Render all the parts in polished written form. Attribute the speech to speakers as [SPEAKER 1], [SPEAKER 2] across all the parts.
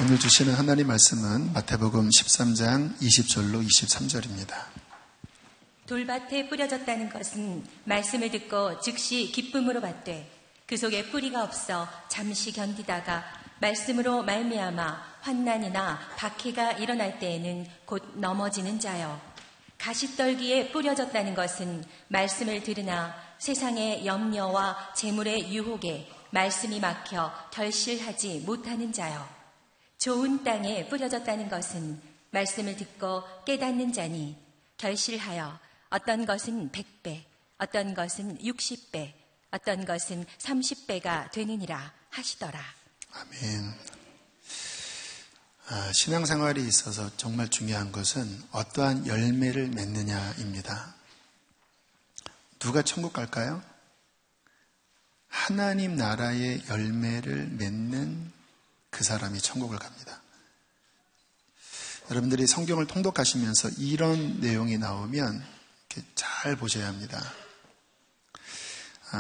[SPEAKER 1] 오늘 주시는 하나님 말씀은 마태복음 13장 20절로 23절입니다.
[SPEAKER 2] 돌밭에 뿌려졌다는 것은 말씀을 듣고 즉시 기쁨으로 받되 그 속에 뿌리가 없어 잠시 견디다가 말씀으로 말미암아 환난이나 박해가 일어날 때에는 곧 넘어지는 자요. 가시떨기에 뿌려졌다는 것은 말씀을 들으나 세상의 염려와 재물의 유혹에 말씀이 막혀 결실하지 못하는 자요. 좋은 땅에 뿌려졌다는 것은 말씀을 듣고 깨닫는 자니 결실하여 어떤 것은 100배, 어떤 것은 60배, 어떤 것은 30배가 되느니라 하시더라.
[SPEAKER 1] 아멘. 신앙생활에 있어서 정말 중요한 것은 어떠한 열매를 맺느냐입니다. 누가 천국 갈까요? 하나님 나라의 열매를 맺는 그 사람이 천국을 갑니다. 여러분들이 성경을 통독하시면서 이런 내용이 나오면 이렇게 잘 보셔야 합니다.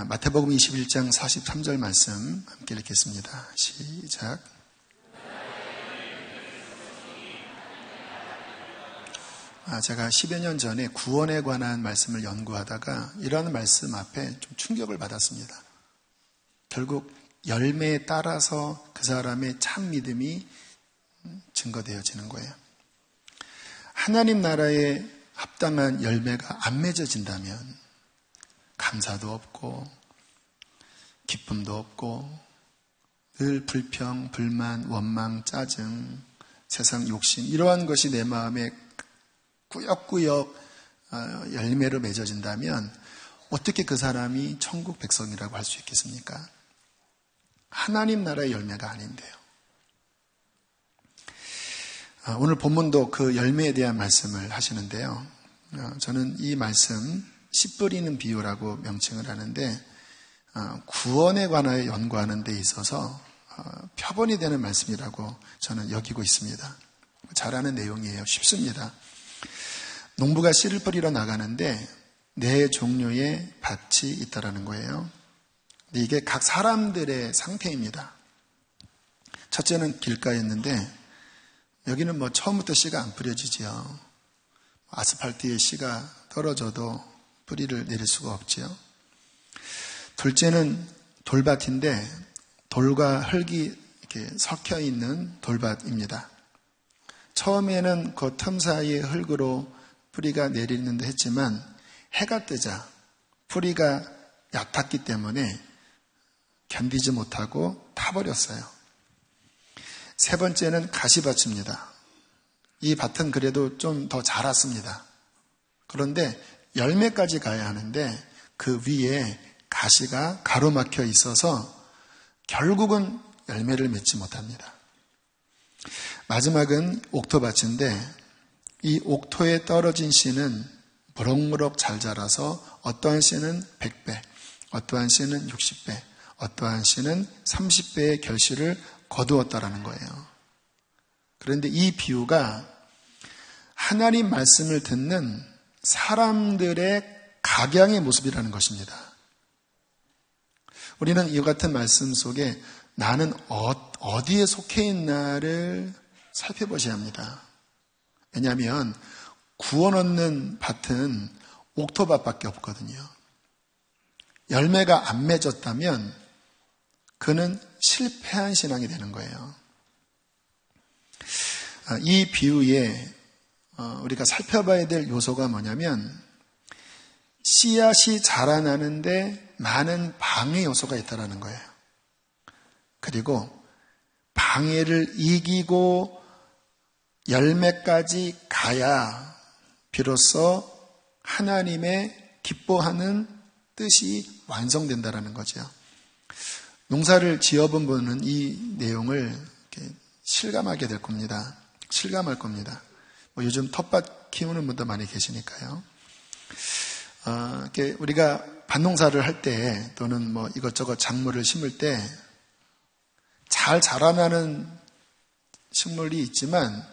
[SPEAKER 1] 마태복음 21장 43절 말씀 함께 읽겠습니다. 시작. 제가 10여 년 전에 구원에 관한 말씀을 연구하다가 이런 말씀 앞에 좀 충격을 받았습니다. 결국 열매에 따라서 그 사람의 참 믿음이 증거되어지는 거예요. 하나님 나라에 합당한 열매가 안 맺어진다면 감사도 없고 기쁨도 없고 늘 불평, 불만, 원망, 짜증, 세상 욕심 이러한 것이 내 마음에 꾸역꾸역 열매로 맺어진다면 어떻게 그 사람이 천국 백성이라고 할 수 있겠습니까? 하나님 나라의 열매가 아닌데요. 오늘 본문도 그 열매에 대한 말씀을 하시는데요. 저는 이 말씀 씨 뿌리는 비유라고 명칭을 하는데 구원에 관하여 연구하는 데 있어서 표본이 되는 말씀이라고 저는 여기고 있습니다. 잘 아는 내용이에요. 쉽습니다. 농부가 씨를 뿌리러 나가는데 네 종류의 밭이 있다라는 거예요. 근데 이게 각 사람들의 상태입니다. 첫째는 길가였는데 여기는 뭐 처음부터 씨가 안 뿌려지지요. 아스팔트에 씨가 떨어져도 뿌리를 내릴 수가 없지요. 둘째는 돌밭인데 돌과 흙이 이렇게 섞여 있는 돌밭입니다. 처음에는 그 틈 사이에 흙으로 뿌리가 내리는데 했지만 해가 뜨자 뿌리가 얕았기 때문에 견디지 못하고 타버렸어요. 세 번째는 가시밭입니다. 이 밭은 그래도 좀 더 자랐습니다. 그런데 열매까지 가야 하는데 그 위에 가시가 가로막혀 있어서 결국은 열매를 맺지 못합니다. 마지막은 옥토밭인데 이 옥토에 떨어진 씨는 무럭무럭 잘 자라서 어떠한 씨는 100배, 어떠한 씨는 60배, 어떠한 씨는 30배의 결실을 거두었다라는 거예요. 그런데 이 비유가 하나님 말씀을 듣는 사람들의 각양의 모습이라는 것입니다. 우리는 이와 같은 말씀 속에 나는 어디에 속해 있나를 살펴보셔야 합니다. 왜냐하면 구원 얻는 밭은 옥토밭밖에 없거든요. 열매가 안 맺었다면 그는 실패한 신앙이 되는 거예요. 이 비유에 우리가 살펴봐야 될 요소가 뭐냐면 씨앗이 자라나는데 많은 방해 요소가 있다는 거예요. 그리고 방해를 이기고 열매까지 가야 비로소 하나님의 기뻐하는 뜻이 완성된다는 거죠. 농사를 지어본 분은 이 내용을 이렇게 실감하게 될 겁니다. 실감할 겁니다. 요즘 텃밭 키우는 분도 많이 계시니까요. 이렇게 우리가 밭농사를 할 때 또는 뭐 이것저것 작물을 심을 때 잘 자라나는 식물이 있지만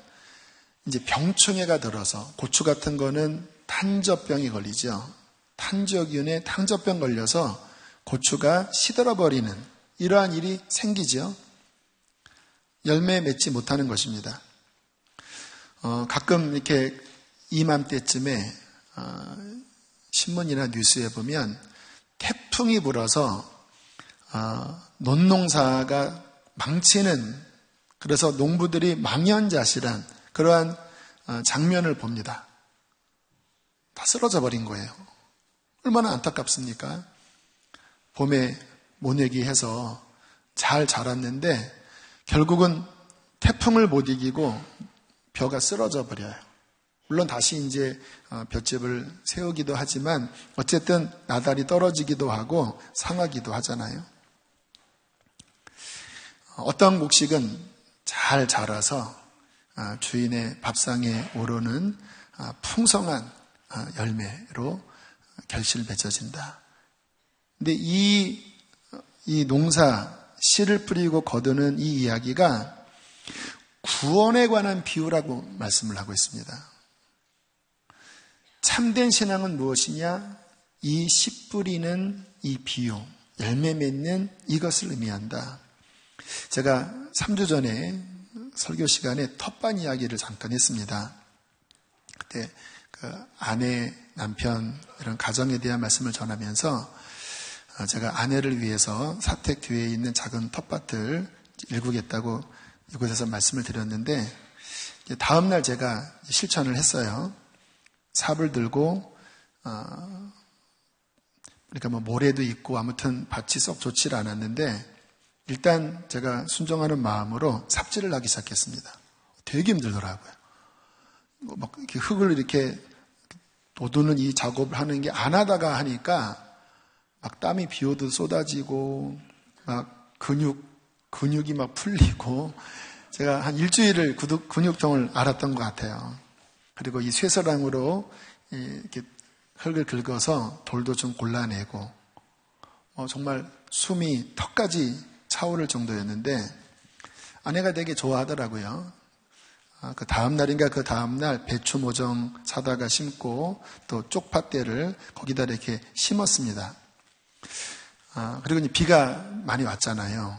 [SPEAKER 1] 이제 병충해가 들어서 고추 같은 거는 탄저병이 걸리죠. 탄저균에 탄저병 걸려서 고추가 시들어버리는 이러한 일이 생기죠. 열매 맺지 못하는 것입니다. 가끔 이렇게 이맘때쯤에 신문이나 뉴스에 보면 태풍이 불어서 논농사가 망치는, 그래서 농부들이 망연자실한 그러한 장면을 봅니다. 다 쓰러져 버린 거예요. 얼마나 안타깝습니까? 봄에 모내기 해서 잘 자랐는데 결국은 태풍을 못 이기고 벼가 쓰러져 버려요. 물론 다시 이제 볏짚을 세우기도 하지만 어쨌든 나달이 떨어지기도 하고 상하기도 하잖아요. 어떤 곡식은 잘 자라서 주인의 밥상에 오르는 풍성한 열매로 결실 맺어진다. 근데 이 농사, 씨를 뿌리고 거두는 이 이야기가 구원에 관한 비유라고 말씀을 하고 있습니다. 참된 신앙은 무엇이냐? 이 씨 뿌리는 이 비유, 열매 맺는 이것을 의미한다. 제가 3주 전에 설교 시간에 텃밭 이야기를 잠깐 했습니다. 그때 그 아내, 남편 이런 가정에 대한 말씀을 전하면서 제가 아내를 위해서 사택 뒤에 있는 작은 텃밭을 일구겠다고 이곳에서 말씀을 드렸는데 다음날 제가 실천을 했어요. 삽을 들고 그러니까 뭐 모래도 있고 아무튼 밭이 썩 좋지 않았는데 일단 제가 순종하는 마음으로 삽질을 하기 시작했습니다. 되게 힘들더라고요. 막 이렇게 흙을 이렇게 돋우는 이 작업을 하는 게 안 하다가 하니까 막 땀이 비 오듯 쏟아지고 막 근육이 막 풀리고 제가 한 일주일을 근육통을 앓았던 것 같아요. 그리고 이 쇠서랑으로 이렇게 흙을 긁어서 돌도 좀 골라내고 정말 숨이 턱까지 차오를 정도였는데 아내가 되게 좋아하더라고요. 그 다음날인가 그 다음날 배추 모종 사다가 심고 또 쪽파대를 거기다 이렇게 심었습니다. 그리고 비가 많이 왔잖아요.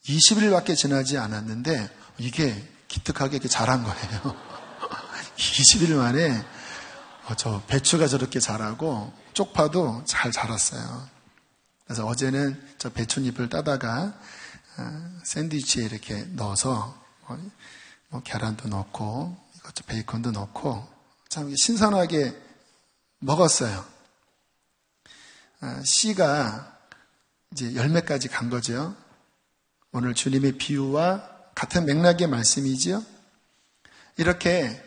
[SPEAKER 1] 20일밖에 지나지 않았는데 이게 기특하게 이렇게 자란 거예요. 20일 만에 저 배추가 저렇게 자라고 쪽파도 잘 자랐어요. 그래서 어제는 저 배춧잎을 따다가 샌드위치에 이렇게 넣어서 뭐 계란도 넣고 이것도 베이컨도 넣고 참 신선하게 먹었어요. 씨가 이제 열매까지 간 거죠. 오늘 주님의 비유와 같은 맥락의 말씀이지요. 이렇게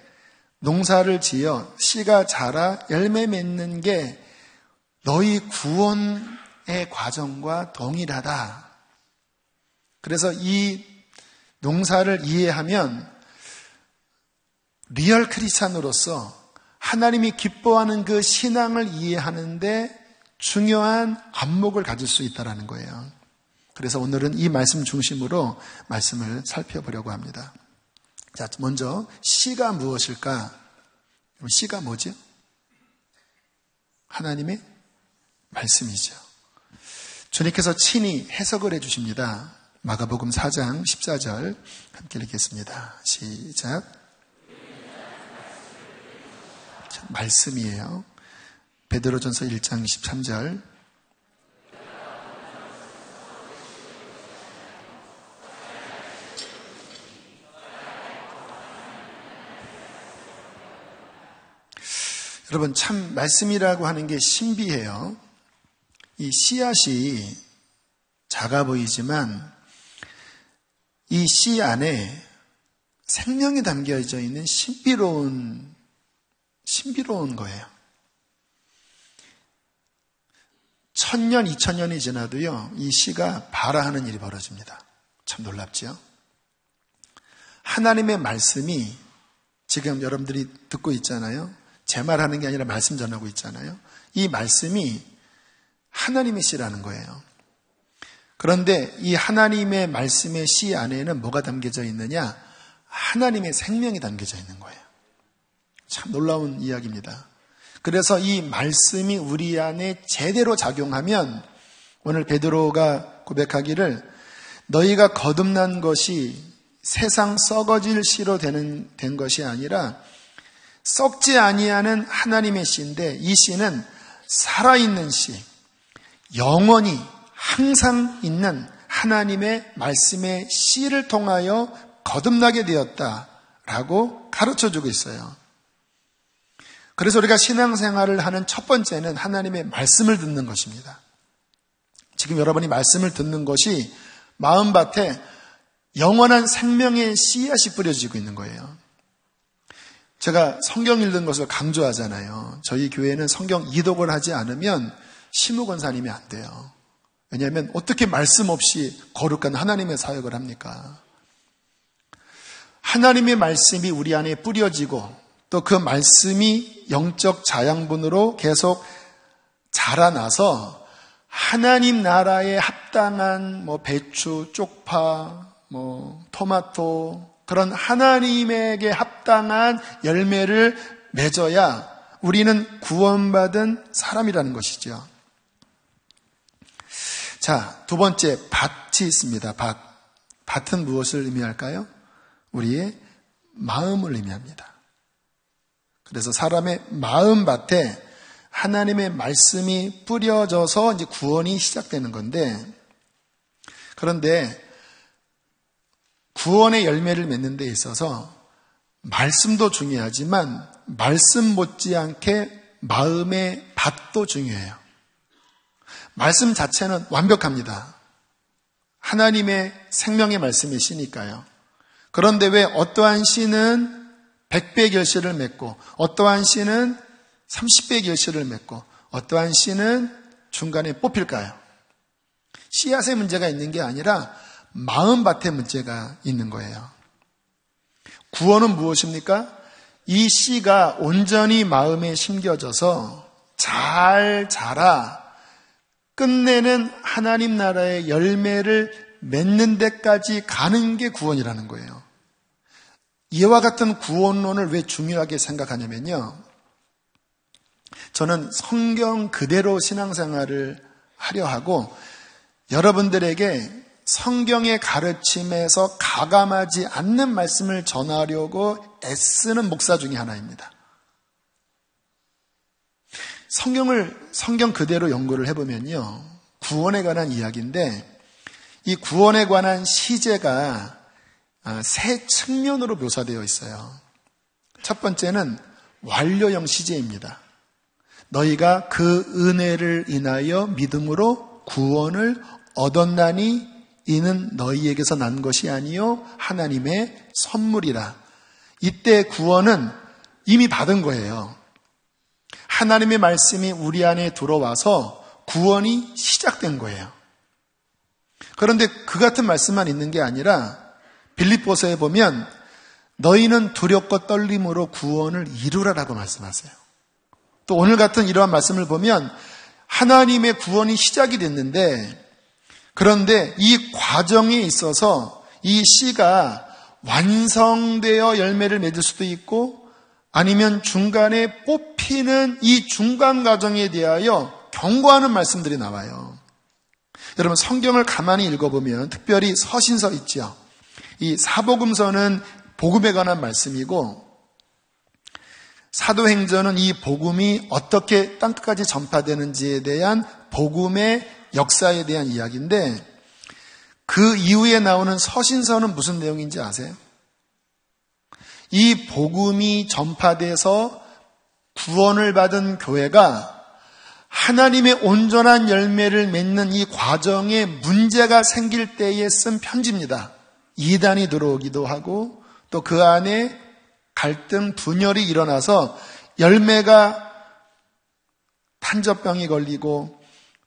[SPEAKER 1] 농사를 지어 씨가 자라 열매 맺는 게 너희 구원의 과정과 동일하다. 그래서 이 농사를 이해하면 리얼 크리스찬으로서 하나님이 기뻐하는 그 신앙을 이해하는데 중요한 안목을 가질 수 있다는 거예요. 그래서 오늘은 이 말씀 중심으로 말씀을 살펴보려고 합니다. 자, 먼저 씨가 무엇일까? 씨가 뭐죠? 하나님의 말씀이죠. 주님께서 친히 해석을 해주십니다. 마가복음 4장 14절 함께 읽겠습니다. 시작. 말씀이에요. 베드로전서 1장 23절. 여러분, 참 말씀이라고 하는 게 신비해요. 이 씨앗이 작아 보이지만 이 씨 안에 생명이 담겨져 있는 신비로운 거예요. 1000년, 2000년이 지나도요, 이 씨가 발아하는 일이 벌어집니다. 참 놀랍죠? 하나님의 말씀이 지금 여러분들이 듣고 있잖아요. 제 말하는 게 아니라 말씀 전하고 있잖아요. 이 말씀이 하나님의 씨라는 거예요. 그런데 이 하나님의 말씀의 씨 안에는 뭐가 담겨져 있느냐? 하나님의 생명이 담겨져 있는 거예요. 참 놀라운 이야기입니다. 그래서 이 말씀이 우리 안에 제대로 작용하면 오늘 베드로가 고백하기를 너희가 거듭난 것이 세상 썩어질 씨로 된 것이 아니라 썩지 아니하는 하나님의 씨인데, 이 씨는 살아있는 씨, 영원히 항상 있는 하나님의 말씀의 씨를 통하여 거듭나게 되었다라고 가르쳐주고 있어요. 그래서 우리가 신앙생활을 하는 첫 번째는 하나님의 말씀을 듣는 것입니다. 지금 여러분이 말씀을 듣는 것이 마음밭에 영원한 생명의 씨앗이 뿌려지고 있는 거예요. 제가 성경 읽는 것을 강조하잖아요. 저희 교회는 성경 이독을 하지 않으면 시무권사님이 안 돼요. 왜냐하면 어떻게 말씀 없이 거룩한 하나님의 사역을 합니까? 하나님의 말씀이 우리 안에 뿌려지고 또 그 말씀이 영적 자양분으로 계속 자라나서 하나님 나라에 합당한 배추, 쪽파, 토마토, 그런 하나님에게 합당한 열매를 맺어야 우리는 구원받은 사람이라는 것이죠. 자, 두 번째, 밭이 있습니다. 밭은 무엇을 의미할까요? 우리의 마음을 의미합니다. 그래서 사람의 마음밭에 하나님의 말씀이 뿌려져서 이제 구원이 시작되는 건데, 그런데 구원의 열매를 맺는 데 있어서 말씀도 중요하지만 말씀 못지않게 마음의 밭도 중요해요. 말씀 자체는 완벽합니다. 하나님의 생명의 말씀이시니까요. 그런데 왜 어떠한 씨는 100배 결실을 맺고 어떠한 씨는 30배 결실을 맺고 어떠한 씨는 중간에 뽑힐까요? 씨앗의 문제가 있는 게 아니라 마음밭의 문제가 있는 거예요. 구원은 무엇입니까? 이 씨가 온전히 마음에 심겨져서 잘 자라 끝내는 하나님 나라의 열매를 맺는 데까지 가는 게 구원이라는 거예요. 이와 같은 구원론을 왜 중요하게 생각하냐면요, 저는 성경 그대로 신앙생활을 하려 하고 여러분들에게 성경의 가르침에서 가감하지 않는 말씀을 전하려고 애쓰는 목사 중에 하나입니다. 성경 그대로 연구를 해보면요, 구원에 관한 이야기인데 이 구원에 관한 시제가 세 측면으로 묘사되어 있어요. 첫 번째는 완료형 시제입니다. 너희가 그 은혜를 인하여 믿음으로 구원을 얻었나니 이는 너희에게서 난 것이 아니요 하나님의 선물이라. 이때 구원은 이미 받은 거예요. 하나님의 말씀이 우리 안에 들어와서 구원이 시작된 거예요. 그런데 그 같은 말씀만 있는 게 아니라 빌립보서에 보면 너희는 두렵고 떨림으로 구원을 이루라라고 말씀하세요. 또 오늘 같은 이러한 말씀을 보면 하나님의 구원이 시작이 됐는데, 그런데 이 과정에 있어서 이 씨가 완성되어 열매를 맺을 수도 있고 아니면 중간에 뽑히는 이 중간 과정에 대하여 경고하는 말씀들이 나와요. 여러분, 성경을 가만히 읽어보면 특별히 서신서 있죠. 이 사복음서는 복음에 관한 말씀이고 사도행전은 이 복음이 어떻게 땅끝까지 전파되는지에 대한 복음의 역사에 대한 이야기인데, 그 이후에 나오는 서신서는 무슨 내용인지 아세요? 이 복음이 전파돼서 구원을 받은 교회가 하나님의 온전한 열매를 맺는 이 과정에 문제가 생길 때에 쓴 편지입니다. 이단이 들어오기도 하고 또 그 안에 갈등, 분열이 일어나서 열매가 탄저병이 걸리고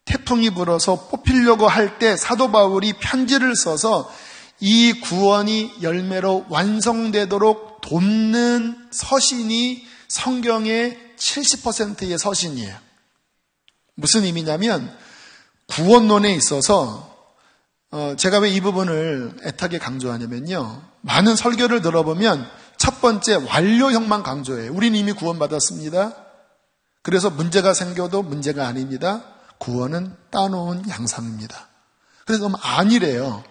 [SPEAKER 1] 태풍이 불어서 뽑히려고 할 때 사도 바울이 편지를 써서 이 구원이 열매로 완성되도록 돕는 서신이 성경의 70%의 서신이에요. 무슨 의미냐면 구원론에 있어서 제가 왜 이 부분을 애타게 강조하냐면요, 많은 설교를 들어보면 첫 번째 완료형만 강조해요. 우리는 이미 구원받았습니다. 그래서 문제가 생겨도 문제가 아닙니다. 구원은 따놓은 양상입니다. 그래서 아니래요.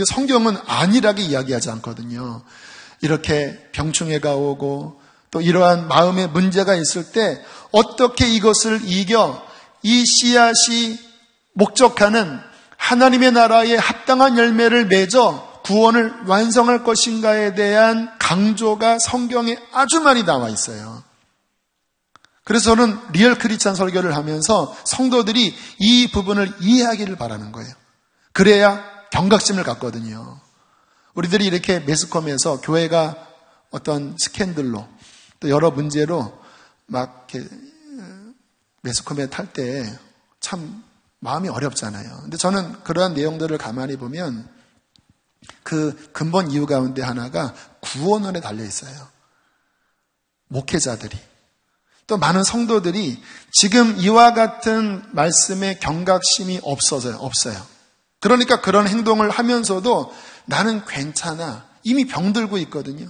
[SPEAKER 1] 근데 성경은 안일하게 이야기하지 않거든요. 이렇게 병충해가 오고 또 이러한 마음의 문제가 있을 때 어떻게 이것을 이겨 이 씨앗이 목적하는 하나님의 나라에 합당한 열매를 맺어 구원을 완성할 것인가에 대한 강조가 성경에 아주 많이 나와 있어요. 그래서 저는 리얼 크리스찬 설교를 하면서 성도들이 이 부분을 이해하기를 바라는 거예요. 그래야 경각심을 갖거든요. 우리들이 이렇게 매스컴에서 교회가 어떤 스캔들로 또 여러 문제로 막 이렇게 매스컴에 탈 때 참 마음이 어렵잖아요. 근데 저는 그러한 내용들을 가만히 보면 그 근본 이유 가운데 하나가 구원원에 달려 있어요. 목회자들이 또 많은 성도들이 지금 이와 같은 말씀에 경각심이 없어요. 그러니까 그런 행동을 하면서도 나는 괜찮아. 이미 병들고 있거든요.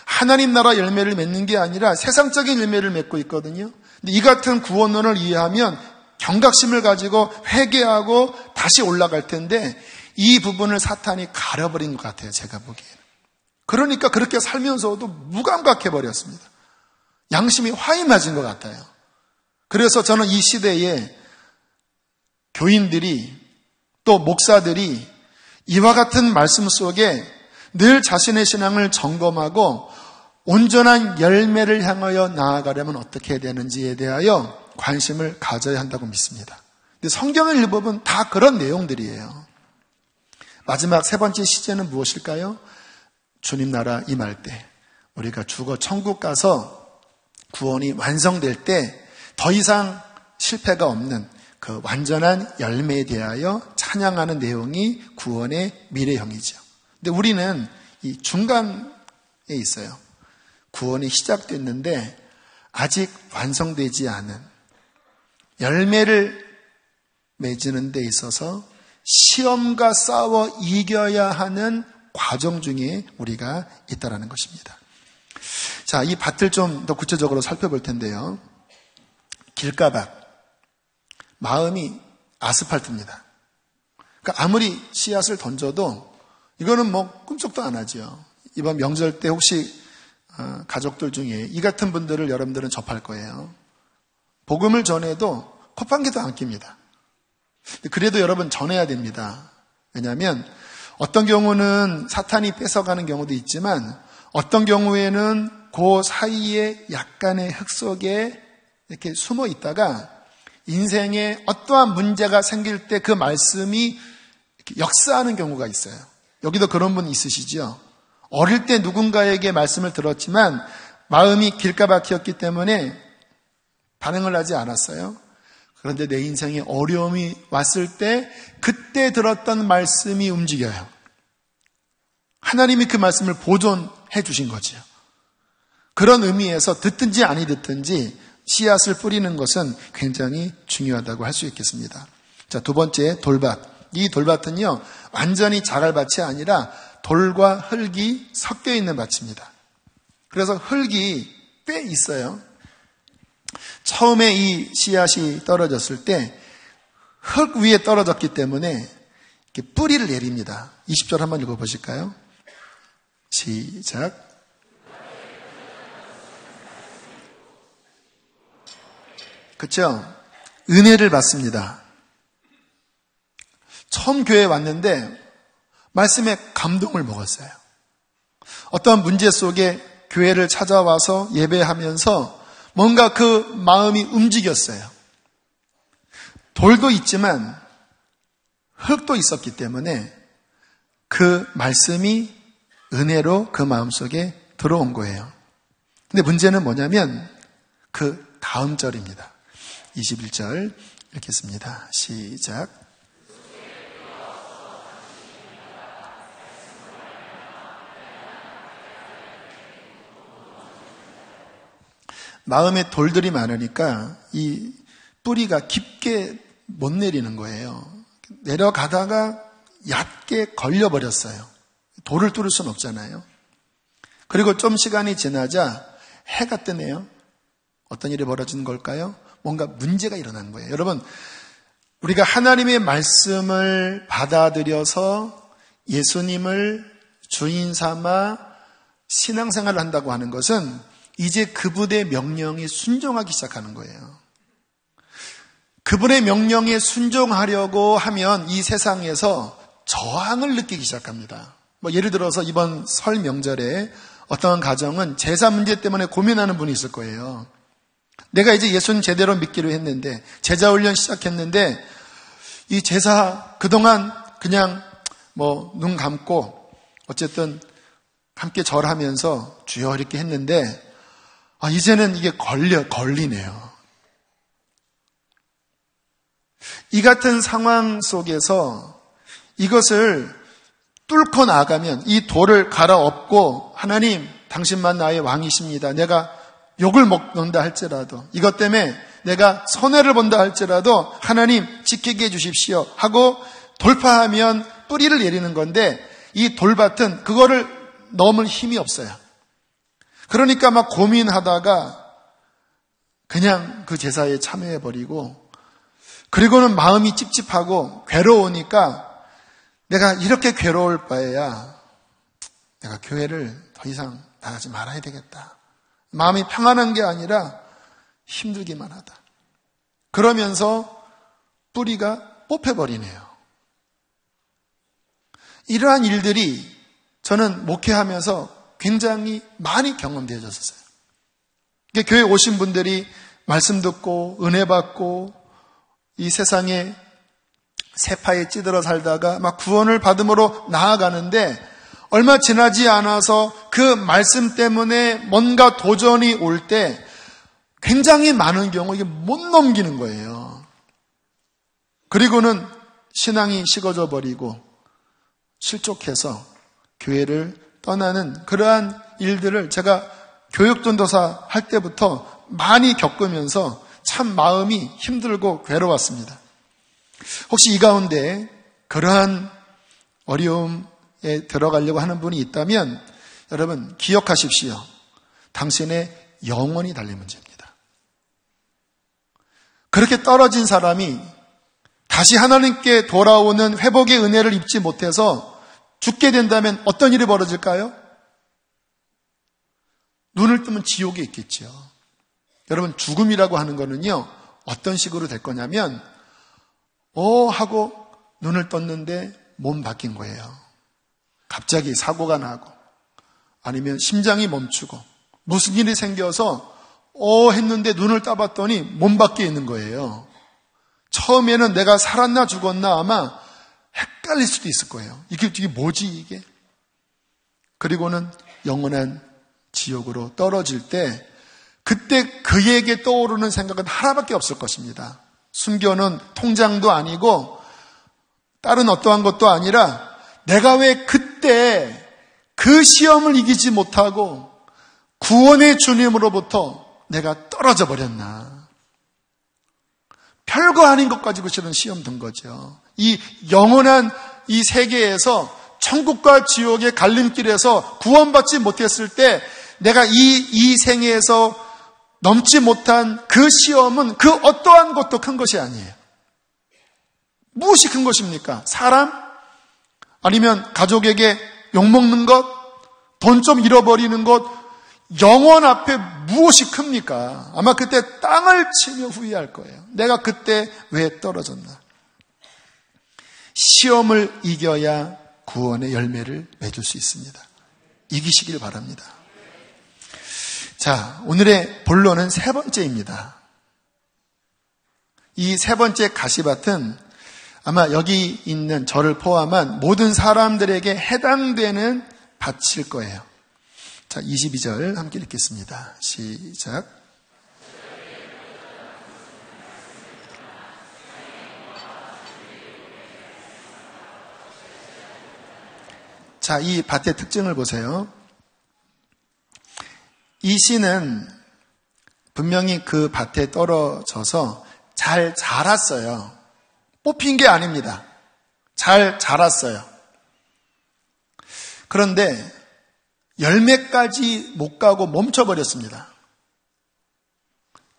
[SPEAKER 1] 하나님 나라 열매를 맺는 게 아니라 세상적인 열매를 맺고 있거든요. 근데 이 같은 구원론을 이해하면 경각심을 가지고 회개하고 다시 올라갈 텐데 이 부분을 사탄이 가려버린 것 같아요. 제가 보기에는. 그러니까 그렇게 살면서도 무감각해버렸습니다. 양심이 화이 맞은 것 같아요. 그래서 저는 이 시대에 교인들이 또 목사들이 이와 같은 말씀 속에 늘 자신의 신앙을 점검하고 온전한 열매를 향하여 나아가려면 어떻게 해야 되는지에 대하여 관심을 가져야 한다고 믿습니다. 근데 성경의 일부분 다 그런 내용들이에요. 마지막 세 번째 시제는 무엇일까요? 주님 나라 임할 때 우리가 죽어 천국 가서 구원이 완성될 때 더 이상 실패가 없는 그 완전한 열매에 대하여 찬양하는 내용이 구원의 미래형이죠. 근데 우리는 이 중간에 있어요. 구원이 시작됐는데 아직 완성되지 않은 열매를 맺는 데 있어서 시험과 싸워 이겨야 하는 과정 중에 우리가 있다라는 것입니다. 자, 이 밭을 좀 더 구체적으로 살펴볼 텐데요. 길가밭, 마음이 아스팔트입니다. 그러니까 아무리 씨앗을 던져도 이거는 뭐 꿈쩍도 안 하죠. 이번 명절 때 혹시 가족들 중에 이 같은 분들을 여러분들은 접할 거예요. 복음을 전해도 콧방귀도 안 낍니다. 그래도 여러분 전해야 됩니다. 왜냐하면 어떤 경우는 사탄이 뺏어가는 경우도 있지만 어떤 경우에는 그 사이에 약간의 흙 속에 이렇게 숨어 있다가 인생에 어떠한 문제가 생길 때 그 말씀이 역사하는 경우가 있어요. 여기도 그런 분 있으시죠? 어릴 때 누군가에게 말씀을 들었지만 마음이 길가박히였기 때문에 반응을 하지 않았어요. 그런데 내 인생에 어려움이 왔을 때 그때 들었던 말씀이 움직여요. 하나님이 그 말씀을 보존해 주신 거죠. 그런 의미에서 듣든지 아니 듣든지 씨앗을 뿌리는 것은 굉장히 중요하다고 할 수 있겠습니다. 자, 두 번째 돌밭. 이 돌밭은요 완전히 자갈 밭이 아니라 돌과 흙이 섞여 있는 밭입니다. 그래서 흙이 꽤 있어요. 처음에 이 씨앗이 떨어졌을 때 흙 위에 떨어졌기 때문에 이렇게 뿌리를 내립니다. 20절 한번 읽어보실까요? 시작. 그렇죠? 은혜를 받습니다. 처음 교회에 왔는데 말씀에 감동을 먹었어요. 어떤 문제 속에 교회를 찾아와서 예배하면서 뭔가 그 마음이 움직였어요. 돌도 있지만 흙도 있었기 때문에 그 말씀이 은혜로 그 마음속에 들어온 거예요. 근데 문제는 뭐냐면 그 다음 절입니다. 21절 읽겠습니다. 시작. 마음에 돌들이 많으니까 이 뿌리가 깊게 못 내리는 거예요. 내려가다가 얕게 걸려버렸어요. 돌을 뚫을 수는 없잖아요. 그리고 좀 시간이 지나자 해가 뜨네요. 어떤 일이 벌어진 걸까요? 뭔가 문제가 일어나는 거예요. 여러분, 우리가 하나님의 말씀을 받아들여서 예수님을 주인 삼아 신앙생활을 한다고 하는 것은 이제 그분의 명령에 순종하기 시작하는 거예요. 그분의 명령에 순종하려고 하면 이 세상에서 저항을 느끼기 시작합니다. 예를 들어서 이번 설 명절에 어떤 가정은 제사 문제 때문에 고민하는 분이 있을 거예요. 내가 이제 예수님 제대로 믿기로 했는데, 제자 훈련 시작했는데, 이 제사 그동안 그냥 눈 감고 어쨌든 함께 절하면서 주여 이렇게 했는데, 이제는 이게 걸리네요. 이 같은 상황 속에서 이것을 뚫고 나가면, 이 돌을 갈아엎고 하나님 당신만 나의 왕이십니다, 내가 욕을 먹는다 할지라도, 이것 때문에 내가 손해를 본다 할지라도 하나님 지키게 해주십시오 하고 돌파하면 뿌리를 내리는 건데, 이 돌밭은 그거를 넘을 힘이 없어요. 그러니까 막 고민하다가 그냥 그 제사에 참여해버리고, 그리고는 마음이 찝찝하고 괴로우니까 내가 이렇게 괴로울 바에야 내가 교회를 더 이상 나가지 말아야 되겠다. 마음이 평안한 게 아니라 힘들기만 하다. 그러면서 뿌리가 뽑혀버리네요. 이러한 일들이 저는 목회하면서 굉장히 많이 경험되어졌어요. 교회에 오신 분들이 말씀 듣고 은혜 받고 이 세상에 세파에 찌들어 살다가 막 구원을 받음으로 나아가는데, 얼마 지나지 않아서 그 말씀 때문에 뭔가 도전이 올 때 굉장히 많은 경우 이게 못 넘기는 거예요. 그리고는 신앙이 식어져 버리고 실족해서 교회를 떠나는 그러한 일들을 제가 교육전도사 할 때부터 많이 겪으면서 참 마음이 힘들고 괴로웠습니다. 혹시 이 가운데 그러한 어려움에 들어가려고 하는 분이 있다면 여러분 기억하십시오. 당신의 영혼이 달린 문제입니다. 그렇게 떨어진 사람이 다시 하나님께 돌아오는 회복의 은혜를 입지 못해서 죽게 된다면 어떤 일이 벌어질까요? 눈을 뜨면 지옥에 있겠죠. 여러분, 죽음이라고 하는 거는요, 어떤 식으로 될 거냐면 하고 눈을 떴는데 몸 바뀐 거예요. 갑자기 사고가 나고 아니면 심장이 멈추고 무슨 일이 생겨서 했는데 눈을 떠봤더니 몸 밖에 있는 거예요. 처음에는 내가 살았나 죽었나 아마 헷갈릴 수도 있을 거예요. 이게 뭐지 이게? 그리고는 영원한 지옥으로 떨어질 때 그때 그에게 떠오르는 생각은 하나밖에 없을 것입니다. 순교는 통장도 아니고 다른 어떠한 것도 아니라 내가 왜 그때 그 시험을 이기지 못하고 구원의 주님으로부터 내가 떨어져 버렸나. 별거 아닌 것 가지고 실은 시험 든 거죠. 이 영원한 이 세계에서 천국과 지옥의 갈림길에서 구원받지 못했을 때 내가 이 생애에서 넘지 못한 그 시험은 그 어떠한 것도 큰 것이 아니에요. 무엇이 큰 것입니까? 사람? 아니면 가족에게 욕먹는 것? 돈 좀 잃어버리는 것? 영원 앞에 무엇이 큽니까? 아마 그때 땅을 치며 후회할 거예요. 내가 그때 왜 떨어졌나? 시험을 이겨야 구원의 열매를 맺을 수 있습니다. 이기시길 바랍니다. 자, 오늘의 본론은 세 번째입니다. 이 세 번째 가시밭은 아마 여기 있는 저를 포함한 모든 사람들에게 해당되는 밭일 거예요. 자, 22절 함께 읽겠습니다. 시작. 자, 이 밭의 특징을 보세요. 이 씨는 분명히 그 밭에 떨어져서 잘 자랐어요. 뽑힌 게 아닙니다. 잘 자랐어요. 그런데 열매까지 못 가고 멈춰버렸습니다.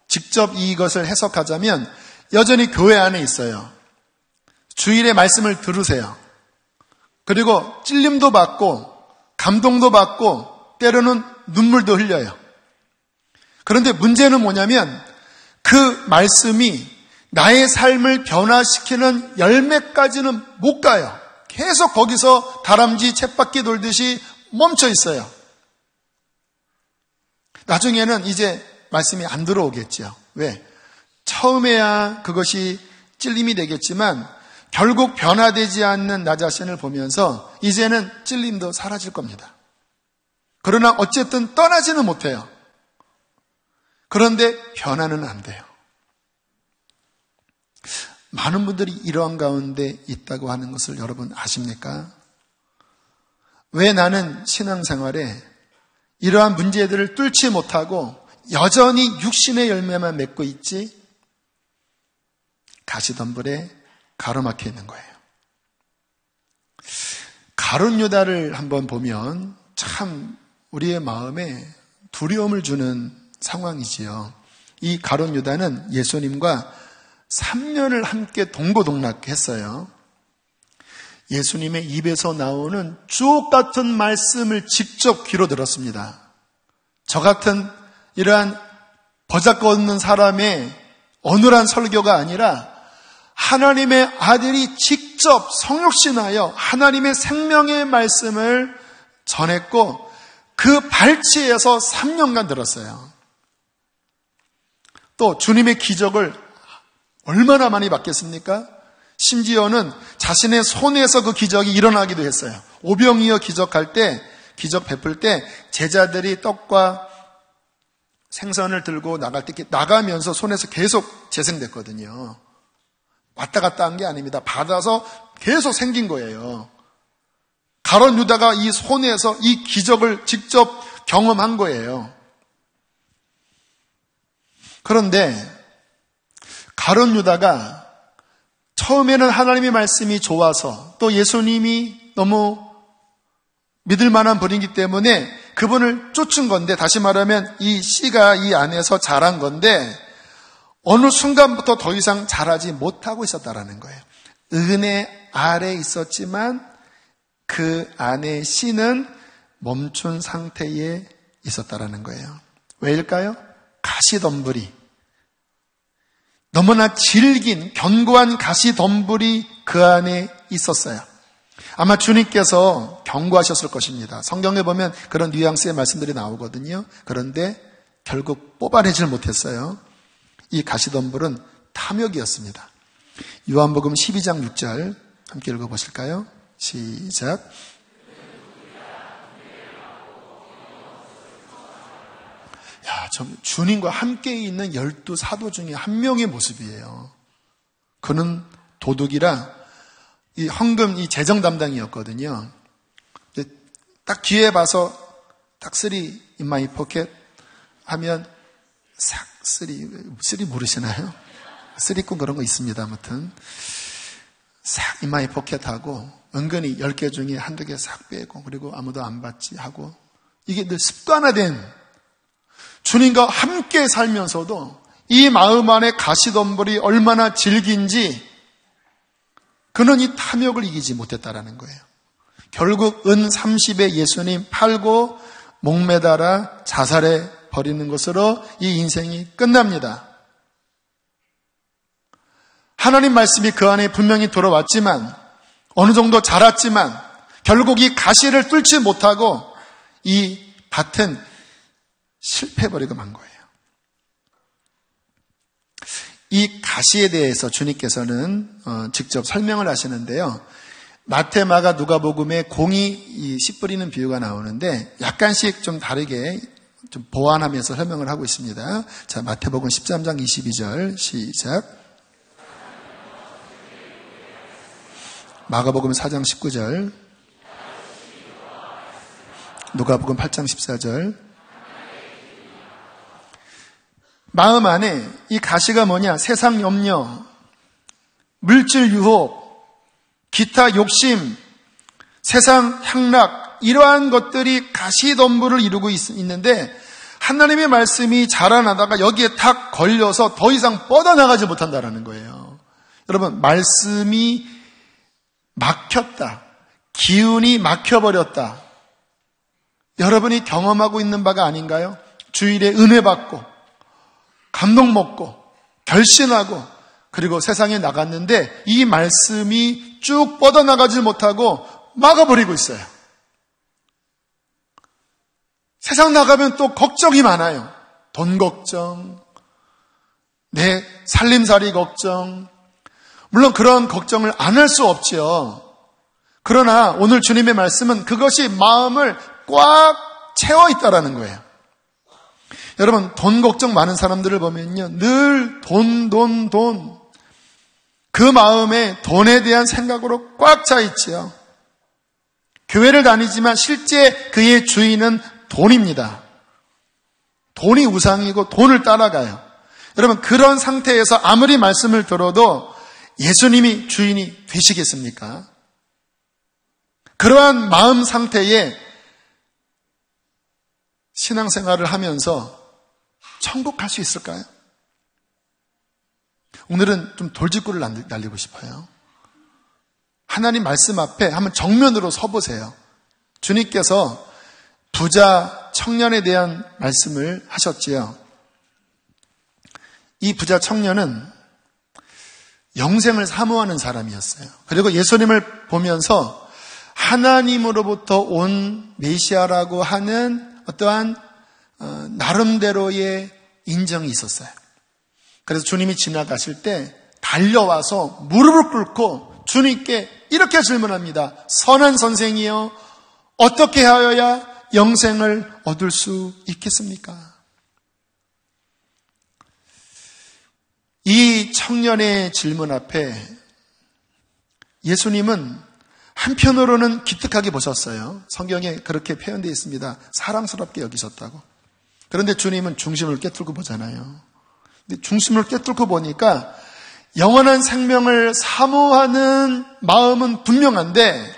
[SPEAKER 1] 직접 이것을 해석하자면 여전히 교회 안에 있어요. 주일에 말씀을 들으세요. 그리고 찔림도 받고 감동도 받고 때로는 눈물도 흘려요. 그런데 문제는 뭐냐면 그 말씀이 나의 삶을 변화시키는 열매까지는 못 가요. 계속 거기서 다람쥐 쳇바퀴 돌듯이 멈춰 있어요. 나중에는 이제 말씀이 안 들어오겠죠. 왜? 처음에야 그것이 찔림이 되겠지만 결국 변화되지 않는 나 자신을 보면서 이제는 찔림도 사라질 겁니다. 그러나 어쨌든 떠나지는 못해요. 그런데 변화는 안 돼요. 많은 분들이 이러한 가운데 있다고 하는 것을 여러분 아십니까? 왜 나는 신앙생활에 이러한 문제들을 뚫지 못하고 여전히 육신의 열매만 맺고 있지? 가시덤불에 가로막혀 있는 거예요. 가룟 유다를 한번 보면 참 우리의 마음에 두려움을 주는 상황이지요. 이 가룟 유다는 예수님과 3년을 함께 동고동락했어요. 예수님의 입에서 나오는 주옥 같은 말씀을 직접 귀로 들었습니다. 저 같은 이러한 버잡없는 사람의 어눌한 설교가 아니라 하나님의 아들이 직접 성육신하여 하나님의 생명의 말씀을 전했고 그 발치에서 3년간 들었어요. 또 주님의 기적을 얼마나 많이 받겠습니까? 심지어는 자신의 손에서 그 기적이 일어나기도 했어요. 오병이어 기적할 때, 기적 베풀 때 제자들이 떡과 생선을 들고 나갈 때 나가면서 손에서 계속 재생됐거든요. 왔다 갔다 한 게 아닙니다. 받아서 계속 생긴 거예요. 가룟 유다가 이 손에서 이 기적을 직접 경험한 거예요. 그런데 가룟 유다가 처음에는 하나님의 말씀이 좋아서 또 예수님이 너무 믿을 만한 분이기 때문에 그분을 쫓은 건데, 다시 말하면 이 씨가 이 안에서 자란 건데 어느 순간부터 더 이상 자라지 못하고 있었다라는 거예요. 은혜 아래 있었지만 그 안에 씨는 멈춘 상태에 있었다라는 거예요. 왜일까요? 가시덤불이, 너무나 질긴 견고한 가시덤불이 그 안에 있었어요. 아마 주님께서 경고하셨을 것입니다. 성경에 보면 그런 뉘앙스의 말씀들이 나오거든요. 그런데 결국 뽑아내질 못했어요. 이 가시덤불은 탐욕이었습니다. 요한복음 12장 6절 함께 읽어보실까요? 시작. 주님과 함께 있는 12사도 중에 한 명의 모습이에요. 그는 도둑이라 이 헌금, 이 재정 담당이었거든요. 딱 뒤에 봐서 딱 쓰리 in my pocket 하면 싹 쓰리 모르시나요? 쓰리꾼 그런 거 있습니다. 아무튼 싹 in my pocket 하고 은근히 10개 중에 한두 개 싹 빼고 그리고 아무도 안 받지 하고, 이게 늘 습관화된, 주님과 함께 살면서도 이 마음 안에 가시덤불이 얼마나 질긴지 그는 이 탐욕을 이기지 못했다라는 거예요. 결국 은 30에 예수님 팔고 목매달아 자살해 버리는 것으로 이 인생이 끝납니다. 하나님 말씀이 그 안에 분명히 들어왔지만, 어느 정도 자랐지만 결국 이 가시를 뚫지 못하고 이 밭은 실패해버리고 만 거예요. 이 가시에 대해서 주님께서는 직접 설명을 하시는데요. 마태, 마가, 누가복음에 공이 이 씨 뿌리는 비유가 나오는데 약간씩 좀 다르게 좀 보완하면서 설명을 하고 있습니다. 자, 마태복음 13장 22절 시작. 마가복음 4장 19절, 누가복음 8장 14절. 마음 안에 이 가시가 뭐냐? 세상 염려, 물질 유혹, 기타 욕심, 세상 향락, 이러한 것들이 가시덤불을 이루고 있는데 하나님의 말씀이 자라나다가 여기에 탁 걸려서 더 이상 뻗어나가지 못한다는 거예요. 여러분, 말씀이 막혔다, 기운이 막혀버렸다. 여러분이 경험하고 있는 바가 아닌가요? 주일에 은혜 받고 감동 먹고 결신하고 그리고 세상에 나갔는데 이 말씀이 쭉 뻗어나가지 못하고 막아버리고 있어요. 세상 나가면 또 걱정이 많아요. 돈 걱정, 내 살림살이 걱정. 물론 그런 걱정을 안 할 수 없지요. 그러나 오늘 주님의 말씀은 그것이 마음을 꽉 채워 있다라는 거예요. 여러분, 돈 걱정 많은 사람들을 보면요, 늘 돈. 그 마음에 돈에 대한 생각으로 꽉 차 있지요. 교회를 다니지만 실제 그의 주인은 돈입니다. 돈이 우상이고 돈을 따라가요. 여러분, 그런 상태에서 아무리 말씀을 들어도 예수님이 주인이 되시겠습니까? 그러한 마음 상태에 신앙생활을 하면서 천국 갈 수 있을까요? 오늘은 좀 돌직구를 날리고 싶어요. 하나님 말씀 앞에 한번 정면으로 서보세요. 주님께서 부자 청년에 대한 말씀을 하셨지요. 이 부자 청년은 영생을 사모하는 사람이었어요. 그리고 예수님을 보면서 하나님으로부터 온 메시아라고 하는 어떠한 나름대로의 인정이 있었어요. 그래서 주님이 지나가실 때 달려와서 무릎을 꿇고 주님께 이렇게 질문합니다. 선한 선생이여, 어떻게 하여야 영생을 얻을 수 있겠습니까? 이 청년의 질문 앞에 예수님은 한편으로는 기특하게 보셨어요. 성경에 그렇게 표현되어 있습니다. 사랑스럽게 여기셨다고. 그런데 주님은 중심을 깨뚫고 보잖아요. 근데 중심을 깨뚫고 보니까 영원한 생명을 사모하는 마음은 분명한데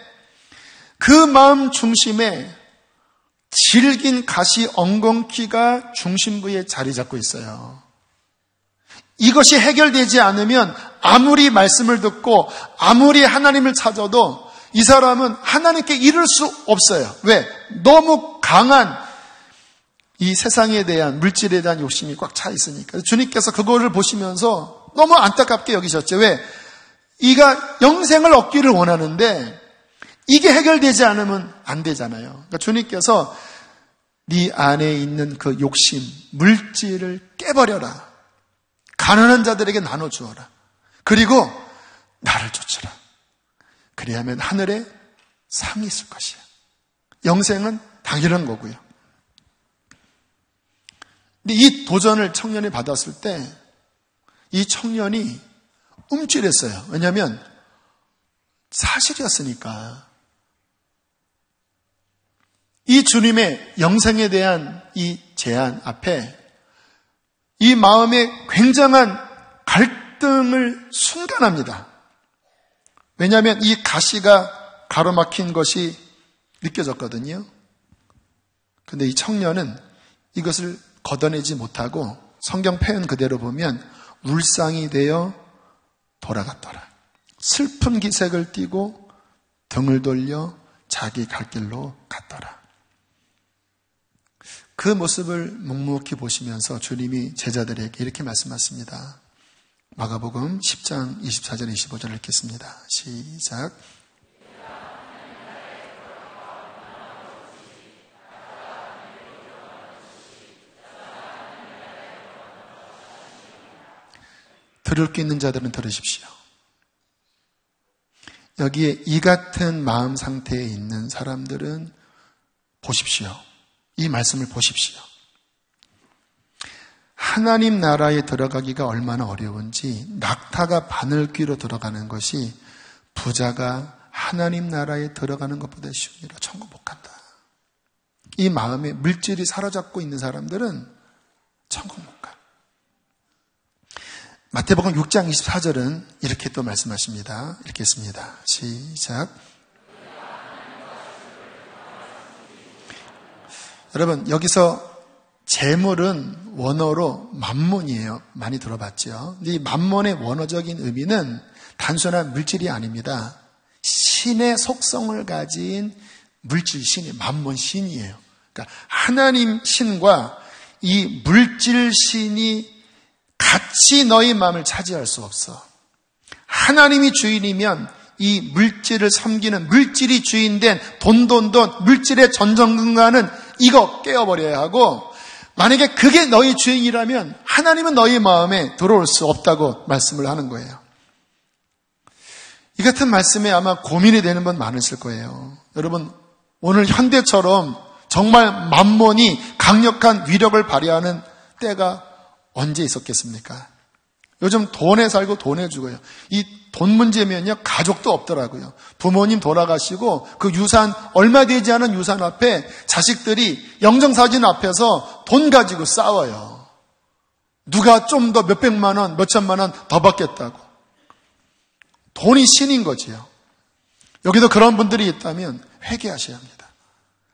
[SPEAKER 1] 그 마음 중심에 질긴 가시 엉겅퀴가 중심부에 자리 잡고 있어요. 이것이 해결되지 않으면 아무리 말씀을 듣고 아무리 하나님을 찾아도 이 사람은 하나님께 이를 수 없어요. 왜? 너무 강한 이 세상에 대한, 물질에 대한 욕심이 꽉 차 있으니까. 주님께서 그거를 보시면서 너무 안타깝게 여기셨죠. 왜? 이가 영생을 얻기를 원하는데 이게 해결되지 않으면 안 되잖아요. 그러니까 주님께서 네 안에 있는 그 욕심, 물질을 깨버려라. 가난한 자들에게 나눠주어라. 그리고 나를 쫓으라. 그래야만 하늘에 상이 있을 것이야. 영생은 당연한 거고요. 근데 이 도전을 청년이 받았을 때 이 청년이 움찔했어요. 왜냐하면 사실이었으니까. 이 주님의 영생에 대한 이 제안 앞에 이 마음에 굉장한 갈등을 순간합니다. 왜냐하면 이 가시가 가로막힌 것이 느껴졌거든요. 그런데 이 청년은 이것을 걷어내지 못하고 성경 표현 그대로 보면 울상이 되어 돌아갔더라. 슬픈 기색을 띠고 등을 돌려 자기 갈 길로 갔더라. 그 모습을 묵묵히 보시면서 주님이 제자들에게 이렇게 말씀하십니다. 마가복음 10장 24절 25절 읽겠습니다. 시작. 들을 게 있는 자들은 들으십시오. 여기에 이 같은 마음 상태에 있는 사람들은 보십시오. 이 말씀을 보십시오. 하나님 나라에 들어가기가 얼마나 어려운지 낙타가 바늘귀로 들어가는 것이 부자가 하나님 나라에 들어가는 것보다 쉬우니라. 천국 못 간다. 이 마음에 물질이 사로잡고 있는 사람들은 천국 못 가. 마태복음 6장 24절은 이렇게 또 말씀하십니다. 읽겠습니다. 시작. 여러분, 여기서 재물은 원어로 만몬이에요. 많이 들어봤죠? 근데 이 만몬의 원어적인 의미는 단순한 물질이 아닙니다. 신의 속성을 가진 물질 신이 만몬 신이에요. 그러니까 하나님 신과 이 물질 신이 같이 너희 마음을 차지할 수 없어. 하나님이 주인이면 이 물질을 섬기는 물질이 주인된 돈 물질의 전전긍긍하는 이거 깨어버려야 하고, 만약에 그게 너희 주인이라면 하나님은 너희 마음에 들어올 수 없다고 말씀을 하는 거예요. 이 같은 말씀에 아마 고민이 되는 분 많으실 거예요. 여러분, 오늘 현대처럼 정말 만몬이 강력한 위력을 발휘하는 때가 언제 있었겠습니까? 요즘 돈에 살고 돈에 죽어요. 이 돈 문제면요, 가족도 없더라고요. 부모님 돌아가시고 그 유산, 얼마 되지 않은 유산 앞에 자식들이 영정사진 앞에서 돈 가지고 싸워요. 누가 좀 더 몇백만 원, 몇천만 원 더 받겠다고. 돈이 신인 거지요. 여기도 그런 분들이 있다면 회개하셔야 합니다.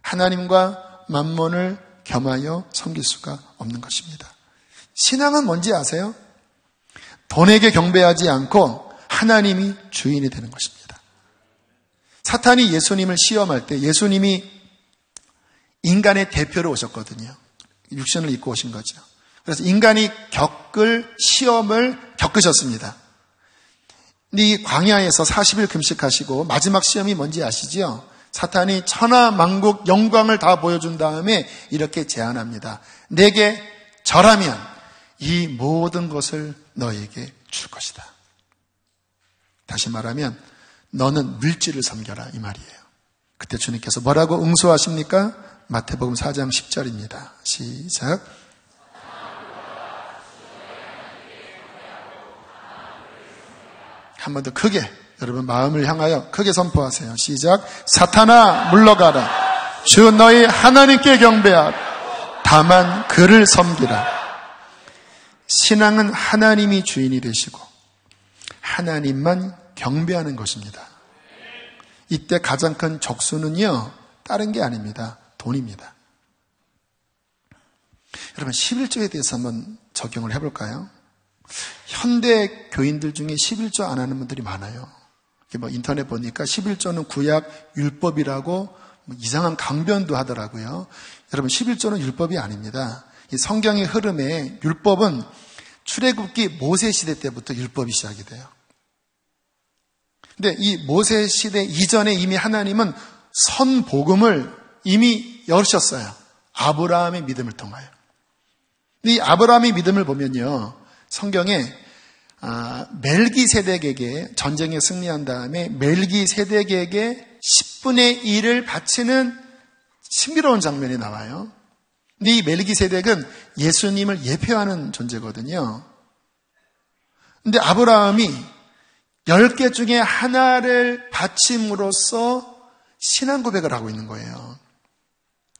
[SPEAKER 1] 하나님과 만몬을 겸하여 섬길 수가 없는 것입니다. 신앙은 뭔지 아세요? 돈에게 경배하지 않고 하나님이 주인이 되는 것입니다. 사탄이 예수님을 시험할 때 예수님이 인간의 대표로 오셨거든요. 육신을 입고 오신 거죠. 그래서 인간이 겪을 시험을 겪으셨습니다. 근데 이 광야에서 40일 금식하시고 마지막 시험이 뭔지 아시죠? 사탄이 천하만국 영광을 다 보여준 다음에 이렇게 제안합니다. 내게 절하면 이 모든 것을 너에게 줄 것이다. 다시 말하면 너는 물질을 섬겨라, 이 말이에요. 그때 주님께서 뭐라고 응수하십니까? 마태복음 4장 10절입니다. 시작. 한 번 더 크게 여러분 마음을 향하여 크게 선포하세요. 시작. 사탄아 물러가라. 주 너희 하나님께 경배하라. 다만 그를 섬기라. 신앙은 하나님이 주인이 되시고 하나님만 경배하는 것입니다. 이때 가장 큰 적수는요, 다른 게 아닙니다. 돈입니다. 여러분 11조에 대해서 한번 적용을 해볼까요? 현대 교인들 중에 11조 안 하는 분들이 많아요. 인터넷 보니까 11조는 구약 율법이라고 이상한 강변도 하더라고요. 여러분 11조는 율법이 아닙니다. 이 성경의 흐름에 율법은 출애굽기 모세 시대 때부터 율법이 시작이 돼요. 근데 이 모세 시대 이전에 이미 하나님은 선복음을 이미 열으셨어요. 아브라함의 믿음을 통하여. 근데 이 아브라함의 믿음을 보면요, 성경에 멜기세덱에게 전쟁에 승리한 다음에 멜기세덱에게 10분의 1을 바치는 신비로운 장면이 나와요. 근데 이 멜기세덱은 예수님을 예표하는 존재거든요. 근데 아브라함이 10개 중에 하나를 바침으로써 신앙 고백을 하고 있는 거예요.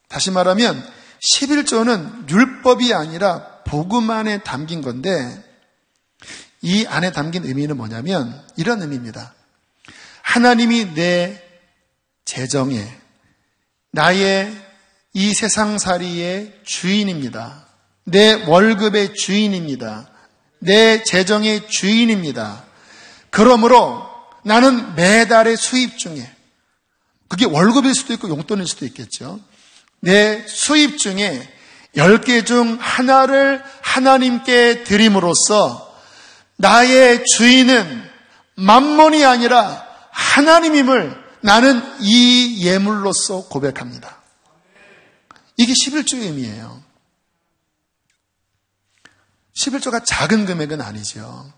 [SPEAKER 1] 다시 말하면 11조는 율법이 아니라 복음 안에 담긴 건데, 이 안에 담긴 의미는 뭐냐면 이런 의미입니다. 하나님이 내 재정에, 나의 이 세상살이의 주인입니다. 내 월급의 주인입니다. 내 재정의 주인입니다. 그러므로 나는 매달의 수입 중에, 그게 월급일 수도 있고 용돈일 수도 있겠죠, 내 수입 중에 10개 중 하나를 하나님께 드림으로써 나의 주인은 만몬이 아니라 하나님임을 나는 이 예물로서 고백합니다. 이게 11조의 의미예요. 11조가 작은 금액은 아니죠.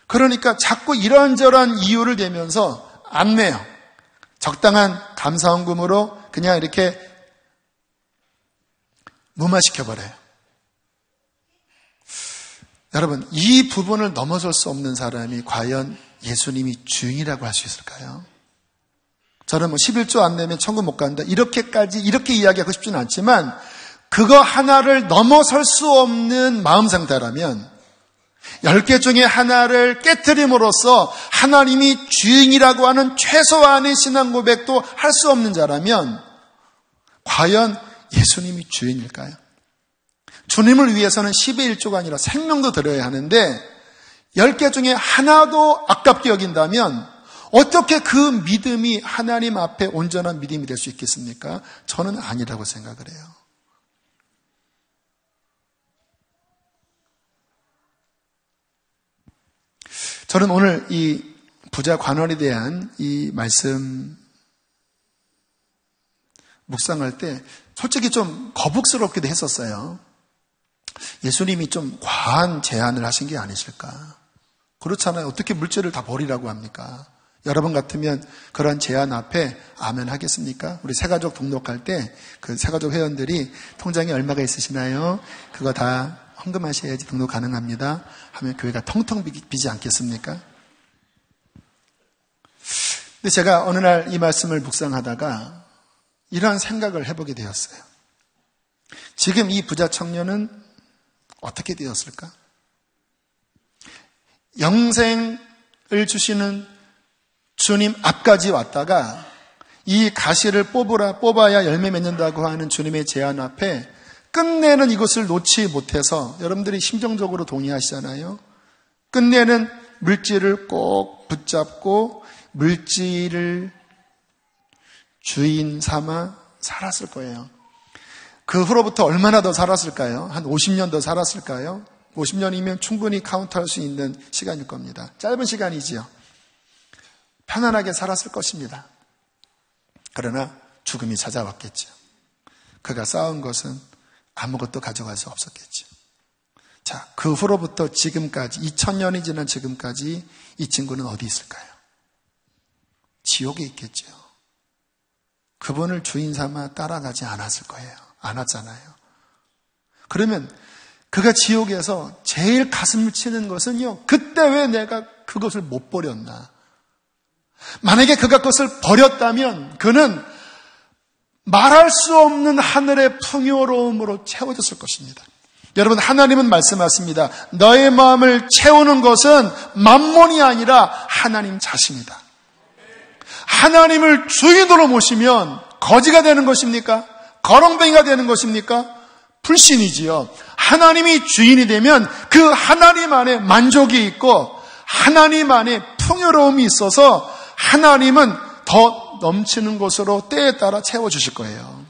[SPEAKER 1] 그러니까 자꾸 이런저런 이유를 대면서 안 내요. 적당한 감사원금으로 그냥 이렇게 무마시켜버려요. 여러분, 이 부분을 넘어설 수 없는 사람이 과연 예수님이 주인이라고 할 수 있을까요? 저는 11조 안 내면 천국 못 간다, 이렇게 이야기하고 싶지는 않지만, 그거 하나를 넘어설 수 없는 마음 상태라면 10개 중에 하나를 깨트림으로써 하나님이 주인이라고 하는 최소한의 신앙 고백도 할 수 없는 자라면 과연 예수님이 주인일까요? 주님을 위해서는 10의 1조가 아니라 생명도 드려야 하는데 10개 중에 하나도 아깝게 여긴다면 어떻게 그 믿음이 하나님 앞에 온전한 믿음이 될 수 있겠습니까? 저는 아니라고 생각을 해요. 저는 오늘 이 부자 관원에 대한 이 말씀 묵상할 때 솔직히 좀 거북스럽기도 했었어요. 예수님이 좀 과한 제안을 하신 게 아니실까? 그렇잖아요. 어떻게 물질을 다 버리라고 합니까? 여러분 같으면 그런 제안 앞에 아멘 하겠습니까? 우리 새가족 등록할 때 그 새가족 회원들이 통장에 얼마가 있으시나요? 그거 다 헌금하셔야지 등록 가능합니다. 하면 교회가 텅텅 비지 않겠습니까? 근데 제가 어느 날 이 말씀을 묵상하다가 이러한 생각을 해보게 되었어요. 지금 이 부자 청년은 어떻게 되었을까? 영생을 주시는 주님 앞까지 왔다가 이 가시를 뽑아야 열매 맺는다고 하는 주님의 제안 앞에 끝내는 이것을 놓지 못해서, 여러분들이 심정적으로 동의하시잖아요. 끝내는 물질을 꼭 붙잡고 물질을 주인 삼아 살았을 거예요. 그 후로부터 얼마나 더 살았을까요? 한 50년 더 살았을까요? 50년이면 충분히 카운트할 수 있는 시간일 겁니다. 짧은 시간이지요. 편안하게 살았을 것입니다. 그러나 죽음이 찾아왔겠죠. 그가 쌓은 것은 아무것도 가져갈 수 없었겠죠. 자, 그 후로부터 지금까지 2000년이 지난 지금까지 이 친구는 어디 있을까요? 지옥에 있겠죠. 그분을 주인 삼아 따라가지 않았을 거예요. 않았잖아요. 그러면 그가 지옥에서 제일 가슴을 치는 것은요, 그때 왜 내가 그것을 못 버렸나? 만약에 그가 그것을 버렸다면 그는 말할 수 없는 하늘의 풍요로움으로 채워졌을 것입니다. 여러분, 하나님은 말씀하십니다. 너의 마음을 채우는 것은 만몬이 아니라 하나님 자신이다. 하나님을 주인으로 모시면 거지가 되는 것입니까? 거렁뱅이가 되는 것입니까? 불신이지요. 하나님이 주인이 되면 그 하나님 안에 만족이 있고 하나님 안에 풍요로움이 있어서 하나님은 더 넘치는 것으로 때에 따라 채워주실 거예요.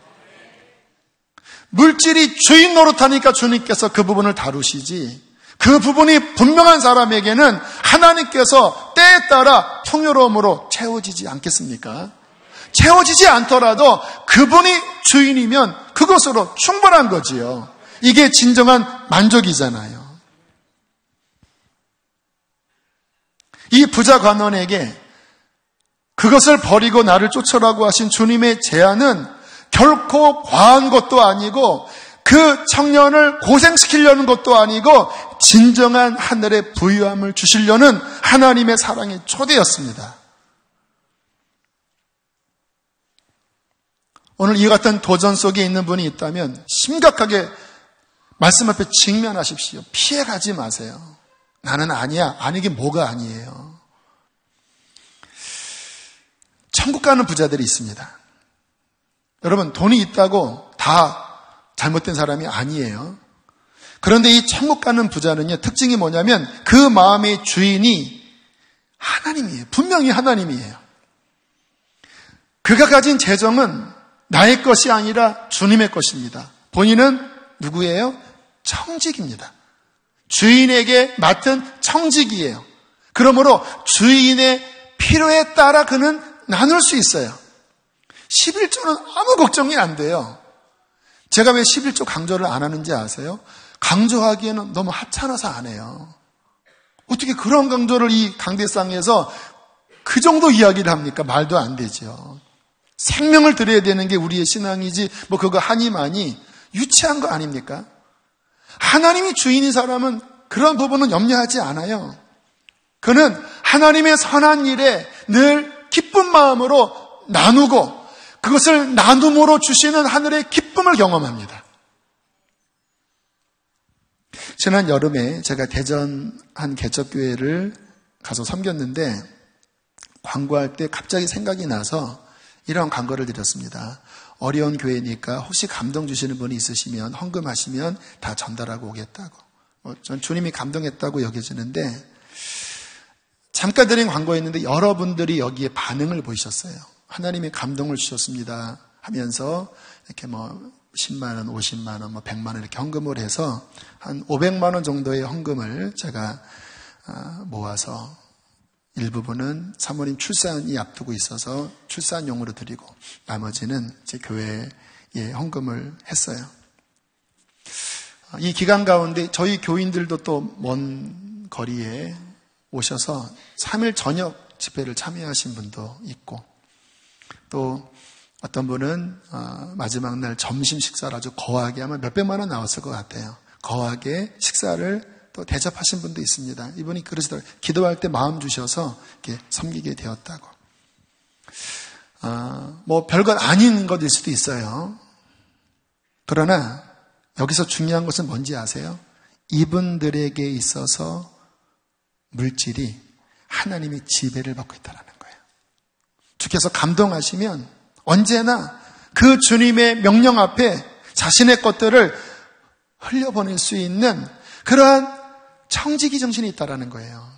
[SPEAKER 1] 물질이 주인 노릇하니까 주님께서 그 부분을 다루시지, 그 부분이 분명한 사람에게는 하나님께서 때에 따라 풍요로움으로 채워지지 않겠습니까? 채워지지 않더라도 그분이 주인이면 그것으로 충분한 거지요. 이게 진정한 만족이잖아요. 이 부자 관원에게 그것을 버리고 나를 쫓으라고 하신 주님의 제안은 결코 과한 것도 아니고 그 청년을 고생시키려는 것도 아니고 진정한 하늘의 부유함을 주시려는 하나님의 사랑의 초대였습니다. 오늘 이 같은 도전 속에 있는 분이 있다면 심각하게 말씀 앞에 직면하십시오. 피해가지 마세요. 나는 아니야. 아니긴 뭐가 아니에요. 천국 가는 부자들이 있습니다. 여러분, 돈이 있다고 다 잘못된 사람이 아니에요. 그런데 이 천국 가는 부자는요, 특징이 뭐냐면 그 마음의 주인이 하나님이에요. 분명히 하나님이에요. 그가 가진 재정은 나의 것이 아니라 주님의 것입니다. 본인은 누구예요? 청직입니다. 주인에게 맡은 청직이에요. 그러므로 주인의 필요에 따라 그는 나눌 수 있어요. 11조는 아무 걱정이 안 돼요. 제가 왜 11조 강조를 안 하는지 아세요? 강조하기에는 너무 하찮아서 안 해요. 어떻게 그런 강조를 이 강대상에서 그 정도 이야기를 합니까? 말도 안 되죠. 생명을 드려야 되는 게 우리의 신앙이지 뭐 그거 하니 많이 유치한 거 아닙니까? 하나님이 주인인 사람은 그런 부분은 염려하지 않아요. 그는 하나님의 선한 일에 늘 기쁜 마음으로 나누고 그것을 나눔으로 주시는 하늘의 기쁨을 경험합니다. 지난 여름에 제가 대전 한 개척교회를 가서 섬겼는데 광고할 때 갑자기 생각이 나서 이런 광고를 드렸습니다. 어려운 교회니까 혹시 감동 주시는 분이 있으시면 헌금하시면 다 전달하고 오겠다고. 전 주님이 감동했다고 여겨지는데 잠깐 드린 광고였는데 여러분들이 여기에 반응을 보이셨어요. 하나님의 감동을 주셨습니다 하면서 이렇게 10만 원, 50만 원, 100만 원 이렇게 헌금을 해서 한 500만 원 정도의 헌금을 제가 모아서 일부분은 사모님 출산이 앞두고 있어서 출산용으로 드리고 나머지는 제 교회에 헌금을 했어요. 이 기간 가운데 저희 교인들도 또 먼 거리에 오셔서 3일 저녁 집회를 참여하신 분도 있고 또 어떤 분은 마지막 날 점심 식사를 아주 거하게 아마 몇백만 원 나왔을 것 같아요. 거하게 식사를 또 대접하신 분도 있습니다. 이분이 그러시더라고요. 기도할 때 마음 주셔서 이렇게 섬기게 되었다고. 별것 아닌 것일 수도 있어요. 그러나 여기서 중요한 것은 뭔지 아세요? 이분들에게 있어서 물질이 하나님의 지배를 받고 있다는 거예요. 주께서 감동하시면 언제나 그 주님의 명령 앞에 자신의 것들을 흘려보낼 수 있는 그러한 청지기 정신이 있다는 거예요.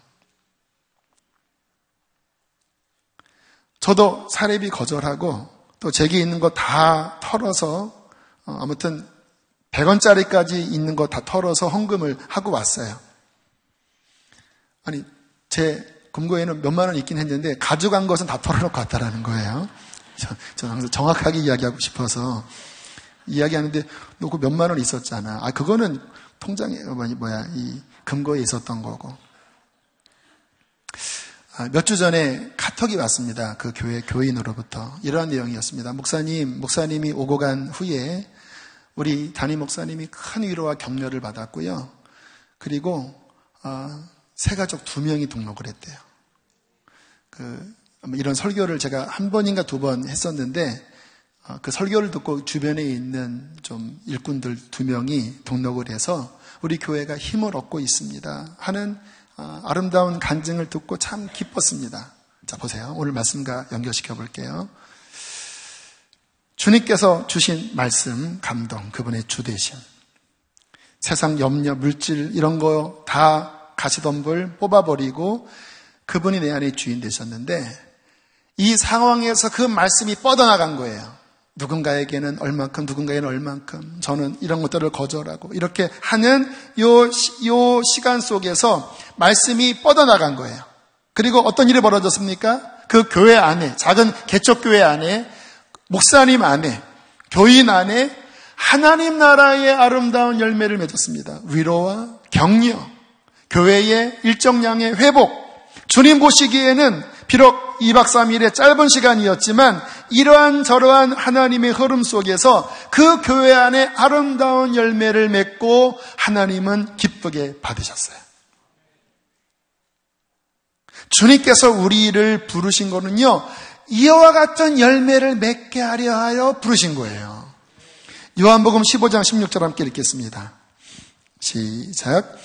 [SPEAKER 1] 저도 사례비 거절하고 또 제게 있는 거 다 털어서 아무튼 100원짜리까지 있는 거 다 털어서 헌금을 하고 왔어요. 아니 제 금고에는 몇만 원 있긴 했는데 가져간 것은 다 털어놓고 왔다라는 거예요. 저는 항상 정확하게 이야기하고 싶어서 이야기하는데 너 그 몇만 원 있었잖아. 그거는 통장에 이 금고에 있었던 거고. 몇 주 전에 카톡이 왔습니다. 그 교회 교인으로부터 이러한 내용이었습니다. 목사님이 오고 간 후에 우리 담임 목사님이 큰 위로와 격려를 받았고요. 그리고 새 가족 2명이 등록을 했대요. 이런 설교를 제가 한 번인가 2번 했었는데 그 설교를 듣고 주변에 있는 좀 일꾼들 2명이 등록을 해서 우리 교회가 힘을 얻고 있습니다 하는 아름다운 간증을 듣고 참 기뻤습니다. 자, 보세요. 오늘 말씀과 연결시켜 볼게요. 주님께서 주신 말씀, 감동, 그분의 주되심. 세상 염려, 물질 이런 거 다 가시덤불 뽑아버리고 그분이 내 안에 주인 되셨는데 이 상황에서 그 말씀이 뻗어나간 거예요. 누군가에게는 얼만큼, 누군가에게는 얼만큼, 저는 이런 것들을 거절하고 이렇게 하는 요 시간 속에서 말씀이 뻗어나간 거예요. 그리고 어떤 일이 벌어졌습니까? 그 교회 안에, 작은 개척교회 안에, 목사님 안에, 교인 안에 하나님 나라의 아름다운 열매를 맺었습니다. 위로와 격려, 교회의 일정량의 회복, 주님 보시기에는 비록 2박 3일의 짧은 시간이었지만 이러한 저러한 하나님의 흐름 속에서 그 교회 안에 아름다운 열매를 맺고 하나님은 기쁘게 받으셨어요. 주님께서 우리를 부르신 거는요, 이와 같은 열매를 맺게 하려 하여 부르신 거예요. 요한복음 15장 16절 함께 읽겠습니다. 시작.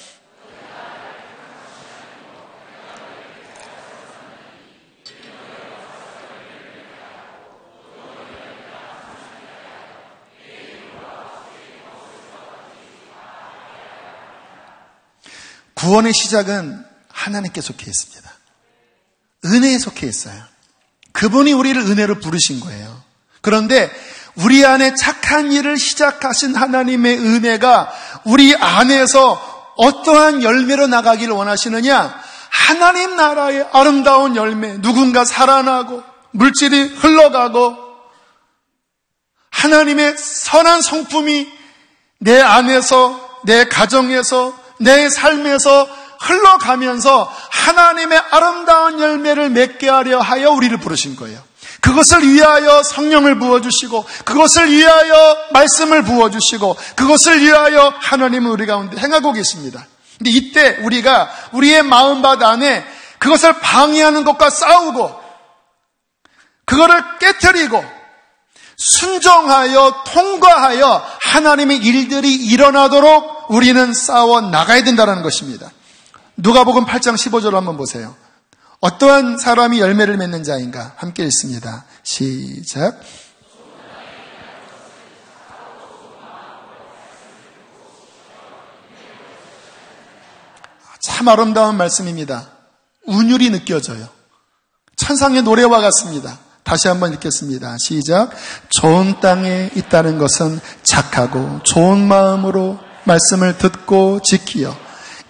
[SPEAKER 1] 구원의 시작은 하나님께 속해 있습니다. 은혜에 속해 있어요. 그분이 우리를 은혜로 부르신 거예요. 그런데 우리 안에 착한 일을 시작하신 하나님의 은혜가 우리 안에서 어떠한 열매로 나가기를 원하시느냐? 하나님 나라의 아름다운 열매, 누군가 살아나고 물질이 흘러가고 하나님의 선한 성품이 내 안에서, 내 가정에서, 내 삶에서 흘러가면서 하나님의 아름다운 열매를 맺게 하려 하여 우리를 부르신 거예요. 그것을 위하여 성령을 부어주시고, 그것을 위하여 말씀을 부어주시고, 그것을 위하여 하나님은 우리 가운데 행하고 계십니다. 근데 이때 우리가 우리의 마음밭 안에 그것을 방해하는 것과 싸우고 그거를 깨트리고 순종하여 통과하여 하나님의 일들이 일어나도록 우리는 싸워 나가야 된다는 것입니다. 누가복음 8장 15절 한번 보세요. 어떠한 사람이 열매를 맺는 자인가? 함께 읽습니다. 시작. 참 아름다운 말씀입니다. 운율이 느껴져요. 천상의 노래와 같습니다. 다시 한번 읽겠습니다. 시작. 좋은 땅에 있다는 것은 착하고 좋은 마음으로 말씀을 듣고 지키어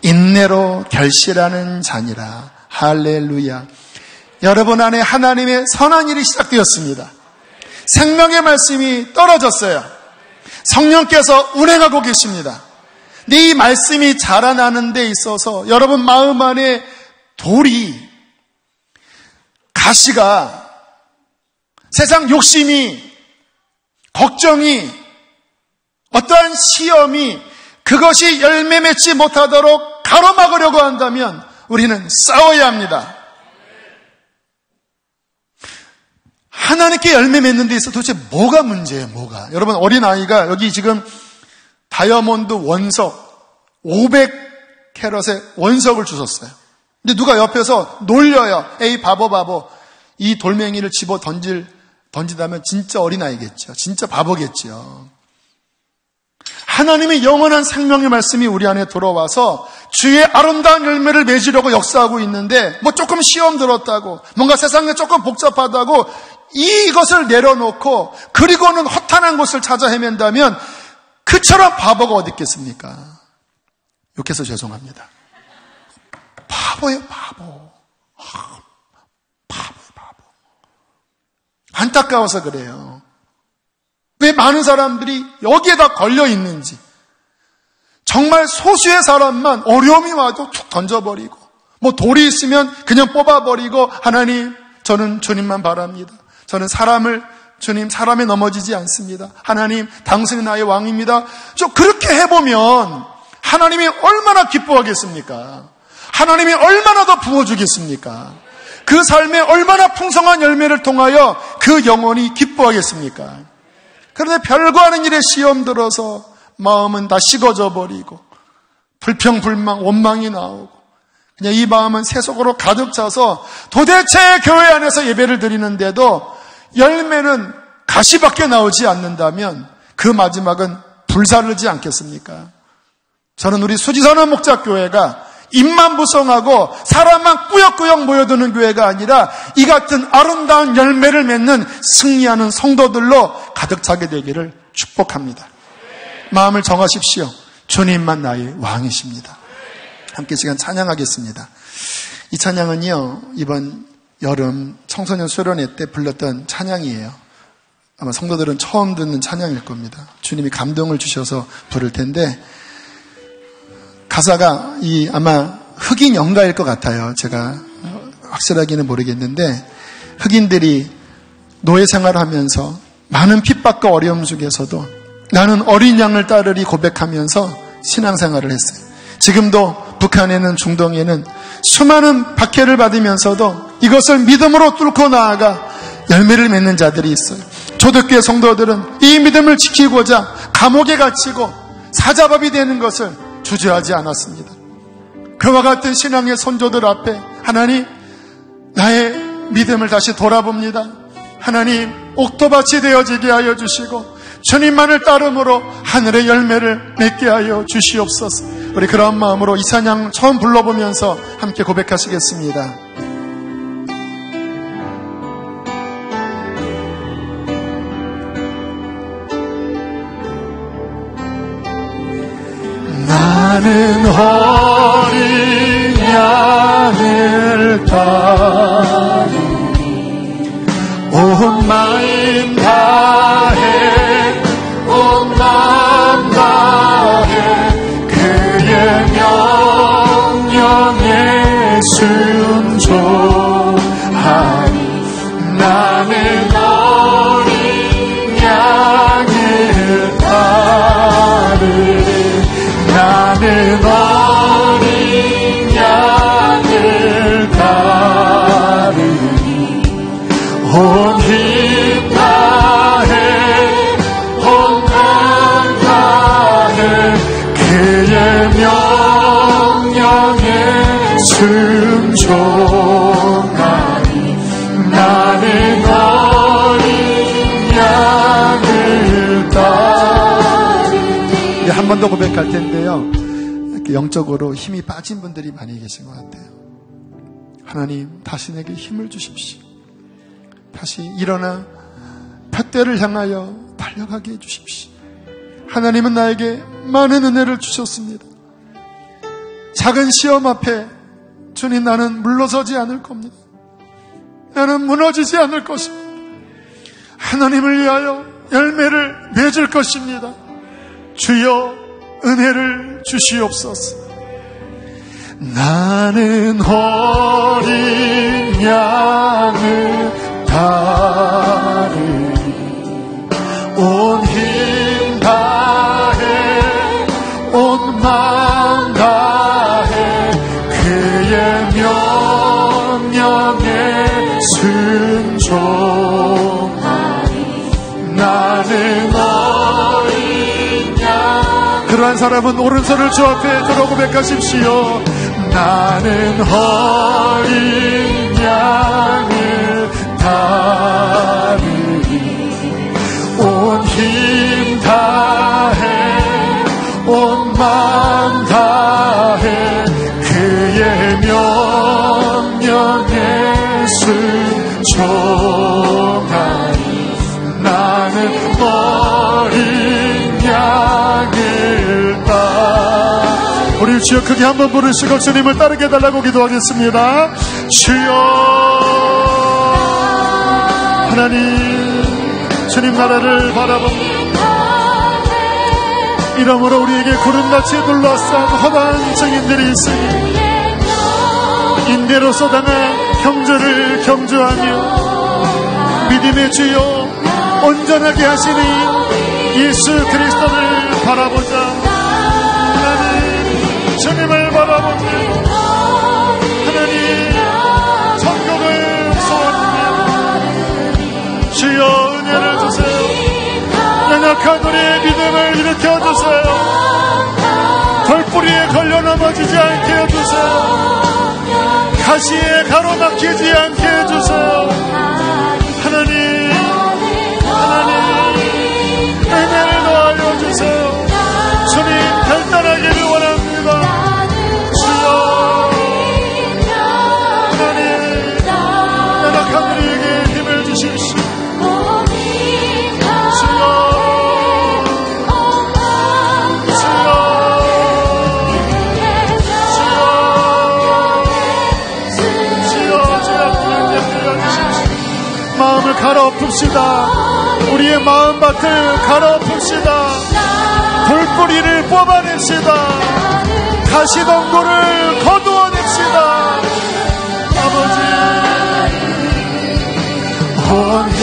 [SPEAKER 1] 인내로 결실하는 자니라. 할렐루야. 여러분 안에 하나님의 선한 일이 시작되었습니다. 생명의 말씀이 떨어졌어요. 성령께서 운행하고 계십니다. 근데 이 말씀이 자라나는 데 있어서 여러분 마음 안에 돌이, 가시가, 세상 욕심이, 걱정이, 어떠한 시험이 그것이 열매 맺지 못하도록 가로막으려고 한다면 우리는 싸워야 합니다. 하나님께 열매 맺는 데 있어서 도대체 뭐가 문제예요? 뭐가? 여러분 어린아이가 여기 지금 다이아몬드 원석 500캐럿의 원석을 주셨어요. 근데 누가 옆에서 놀려요. 에이 바보 이 돌멩이를 집어 던지다면 진짜 어린아이겠죠. 진짜 바보겠죠. 하나님의 영원한 생명의 말씀이 우리 안에 들어와서 주의 아름다운 열매를 맺으려고 역사하고 있는데 뭐 조금 시험 들었다고 뭔가 세상에 조금 복잡하다고 이것을 내려놓고 그리고는 허탄한 곳을 찾아 헤맨다면 그처럼 바보가 어디 있겠습니까? 욕해서 죄송합니다. 바보예요, 바보. 바보. 안타까워서 그래요. 왜 많은 사람들이 여기에다 걸려 있는지. 정말 소수의 사람만 어려움이 와도 툭 던져버리고 뭐 돌이 있으면 그냥 뽑아버리고 하나님 저는 주님만 바랍니다. 저는 사람에 넘어지지 않습니다. 하나님 당신이 나의 왕입니다. 좀 그렇게 해보면 하나님이 얼마나 기뻐하겠습니까? 하나님이 얼마나 더 부어주겠습니까? 그 삶에 얼마나 풍성한 열매를 통하여 그 영혼이 기뻐하겠습니까? 그런데 별거 아닌 일에 시험 들어서 마음은 다 식어져 버리고 불평불만 원망이 나오고 그냥 이 마음은 세속으로 가득 차서 도대체 교회 안에서 예배를 드리는데도 열매는 가시밖에 나오지 않는다면 그 마지막은 불사르지 않겠습니까? 저는 우리 수지선언 목자교회가 입만 부성하고 사람만 꾸역꾸역 모여드는 교회가 아니라 이 같은 아름다운 열매를 맺는 승리하는 성도들로 가득 차게 되기를 축복합니다. 마음을 정하십시오. 주님만 나의 왕이십니다. 함께 시간 찬양하겠습니다. 이 찬양은요, 이번 여름 청소년 수련회 때 불렀던 찬양이에요. 아마 성도들은 처음 듣는 찬양일 겁니다. 주님이 감동을 주셔서 부를 텐데 가사가 아마 흑인 연가일 것 같아요. 제가 확실하게는 모르겠는데 흑인들이 노예 생활을 하면서 많은 핍박과 어려움 속에서도 나는 어린 양을 따르리 고백하면서 신앙생활을 했어요. 지금도 북한에는 중동에는 수많은 박해를 받으면서도 이것을 믿음으로 뚫고 나아가 열매를 맺는 자들이 있어요. 초대교회 성도들은 이 믿음을 지키고자 감옥에 갇히고 사자밥이 되는 것을 주저하지 않았습니다. 그와 같은 신앙의 선조들 앞에 하나님 나의 믿음을 다시 돌아봅니다. 하나님 옥토밭이 되어지게 하여 주시고 주님만을 따름으로 하늘의 열매를 맺게 하여 주시옵소서. 우리 그런 마음으로 이 찬양 처음 불러보면서 함께 고백하시겠습니다. 나는 어린 양을 따르니 온 마음 다해 온 마음 다해 그의 명령에 순종하니 나는 어린 양을 따르니 나는 어린 양을 따르니 온 힘 다해 온 맘 다해 그의 명령에 순종하니 나는 어린 양을 따르니. 한 번 더 고백할 텐데요, 이렇게 영적으로 힘이 빠진 분들이 많이 계신 것 같아요. 하나님, 다시 내게 힘을 주십시오. 다시 일어나 푯대를 향하여 달려가게 해주십시오. 하나님은 나에게 많은 은혜를 주셨습니다. 작은 시험 앞에 주님, 나는 물러서지 않을 겁니다. 나는 무너지지 않을 것입니다. 하나님을 위하여 열매를 맺을 것입니다. 주여, 은혜를 주시옵소서. 나는 어린 양을 따르리 온 힘 다해 온 마음 다해 그의 명령에 순종하리. 나는 어린 양. 그러한 사람은 오른손을 주 앞에 들어 고백하십시오. 나는 어린 양을 따르리 온 힘 다해 온 마음 다해 그의 명령에 순종하리. 나는 어린 양을 따르리. 우리 주여 크게 한번 부르시고 주님을 따르게 해달라고 기도하겠습니다. 주여, 하나님, 주님 나라를 바라봅니다. 이러므로 우리에게 구름같이 둘러싼 허다한 증인들이 있으니 인대로서 당한 형제를 경주하며 믿음의 주여 온전하게 하시는 예수 그리스도를 바라보자. 주님을 바라봅니다. 하나님, 천국을 소원합니다. 주여, 은혜를 주세요. 연약한 우리의 믿음을 일으켜주세요. 돌뿌리에 걸려 넘어지지 않게 해주세요. 가시에 가로막히지 않게 해주세요. 하나님, 은혜를 더하여 주세요. 주님, 결단하기를 원합니다. 주여, 하나님, 연약한 우리에게 힘을 주십시오. 주여, 마음을 갈아엎읍시다. 우리의 마음밭을 갈아엎읍시다. 돌뿌리를 뽑아냅시다. 가시덩굴을 거두어냅시다. 아버지, 온 힘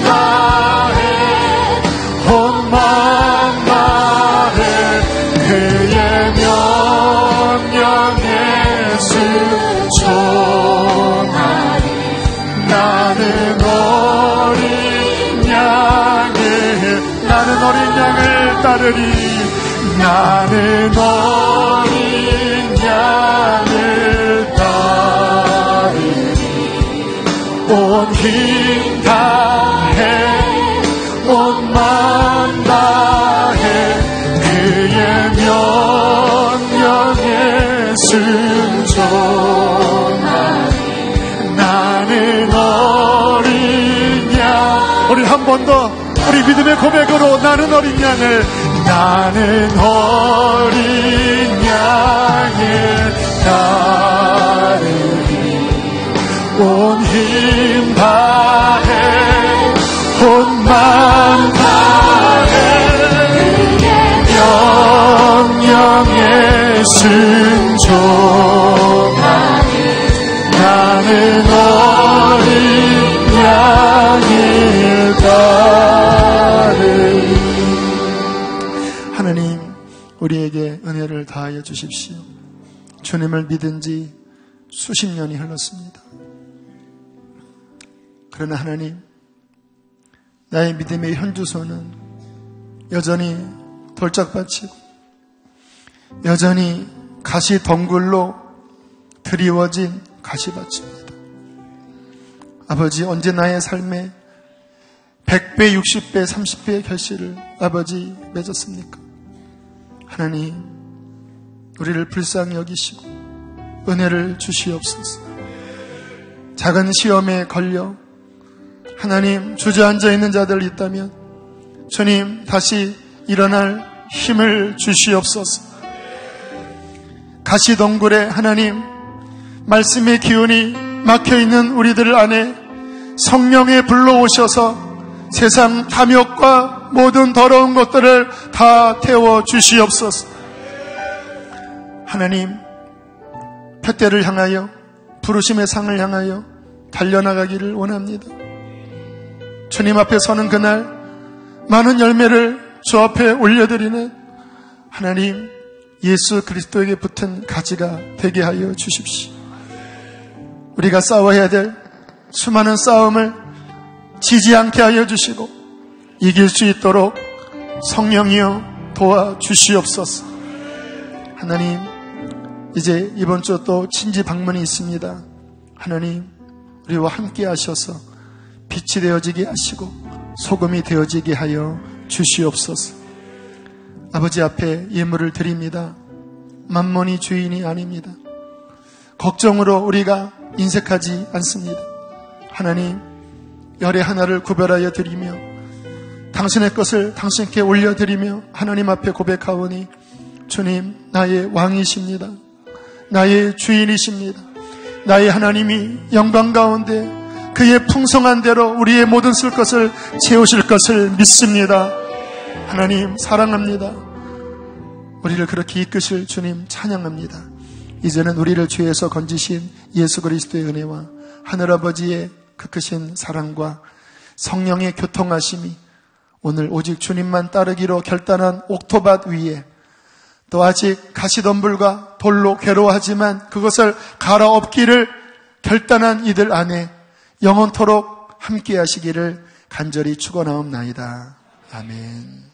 [SPEAKER 1] 다해 온 마음 다해 그의 명령에 순종하리. 나는 어린 양을 따르리. 나는 어린 양을 따르리. 온 힘 다해 온 마음 다해 그의 명령에 순종하리. 나는 어린 양. 우리 한 번 더 우리 믿음의 고백으로 나는 어린 양을, 나는 어린 양을 따르리. 온 힘 다해 온 마음 다해 명령에 순종하리. 나는 어린 양을 따르리. 하나님, 우리에게 은혜를 다하여 주십시오. 주님을 믿은 지 수십 년이 흘렀습니다. 그러나 하나님, 나의 믿음의 현주소는 여전히 돌짝밭이고 여전히 가시 덩굴로 드리워진 가시밭입니다. 아버지, 언제 나의 삶에 100배, 60배, 30배의 결실을 아버지 맺었습니까? 하나님, 우리를 불쌍히 여기시고 은혜를 주시옵소서. 작은 시험에 걸려 하나님 주저앉아 있는 자들 있다면 주님 다시 일어날 힘을 주시옵소서. 가시덩굴에 하나님 말씀의 기운이 막혀있는 우리들 안에 성령의 불로 오셔서 세상 탐욕과 모든 더러운 것들을 다 태워 주시옵소서. 하나님 푯대를 향하여 부르심의 상을 향하여 달려나가기를 원합니다. 주님 앞에 서는 그날 많은 열매를 주 앞에 올려드리는 하나님 예수 그리스도에게 붙은 가지가 되게 하여 주십시오. 우리가 싸워야 될 수많은 싸움을 지지 않게 하여 주시고 이길 수 있도록 성령이여 도와주시옵소서. 하나님 이제 이번 주 또 친지 방문이 있습니다. 하나님 우리와 함께 하셔서 빛이 되어지게 하시고 소금이 되어지게 하여 주시옵소서. 아버지 앞에 예물을 드립니다. 만몬이 주인이 아닙니다. 걱정으로 우리가 인색하지 않습니다. 하나님 열의 하나를 구별하여 드리며 당신의 것을 당신께 올려드리며 하나님 앞에 고백하오니 주님 나의 왕이십니다. 나의 주인이십니다. 나의 하나님이 영광 가운데 그의 풍성한 대로 우리의 모든 쓸 것을 채우실 것을 믿습니다. 하나님 사랑합니다. 우리를 그렇게 이끄실 주님 찬양합니다. 이제는 우리를 죄에서 건지신 예수 그리스도의 은혜와 하늘아버지의 그 크신 사랑과 성령의 교통하심이 오늘 오직 주님만 따르기로 결단한 옥토밭 위에 또 아직 가시덤불과 돌로 괴로워하지만 그것을 갈아엎기를 결단한 이들 안에 영원토록 함께 하시기를 간절히 축원하옵나이다. 아멘.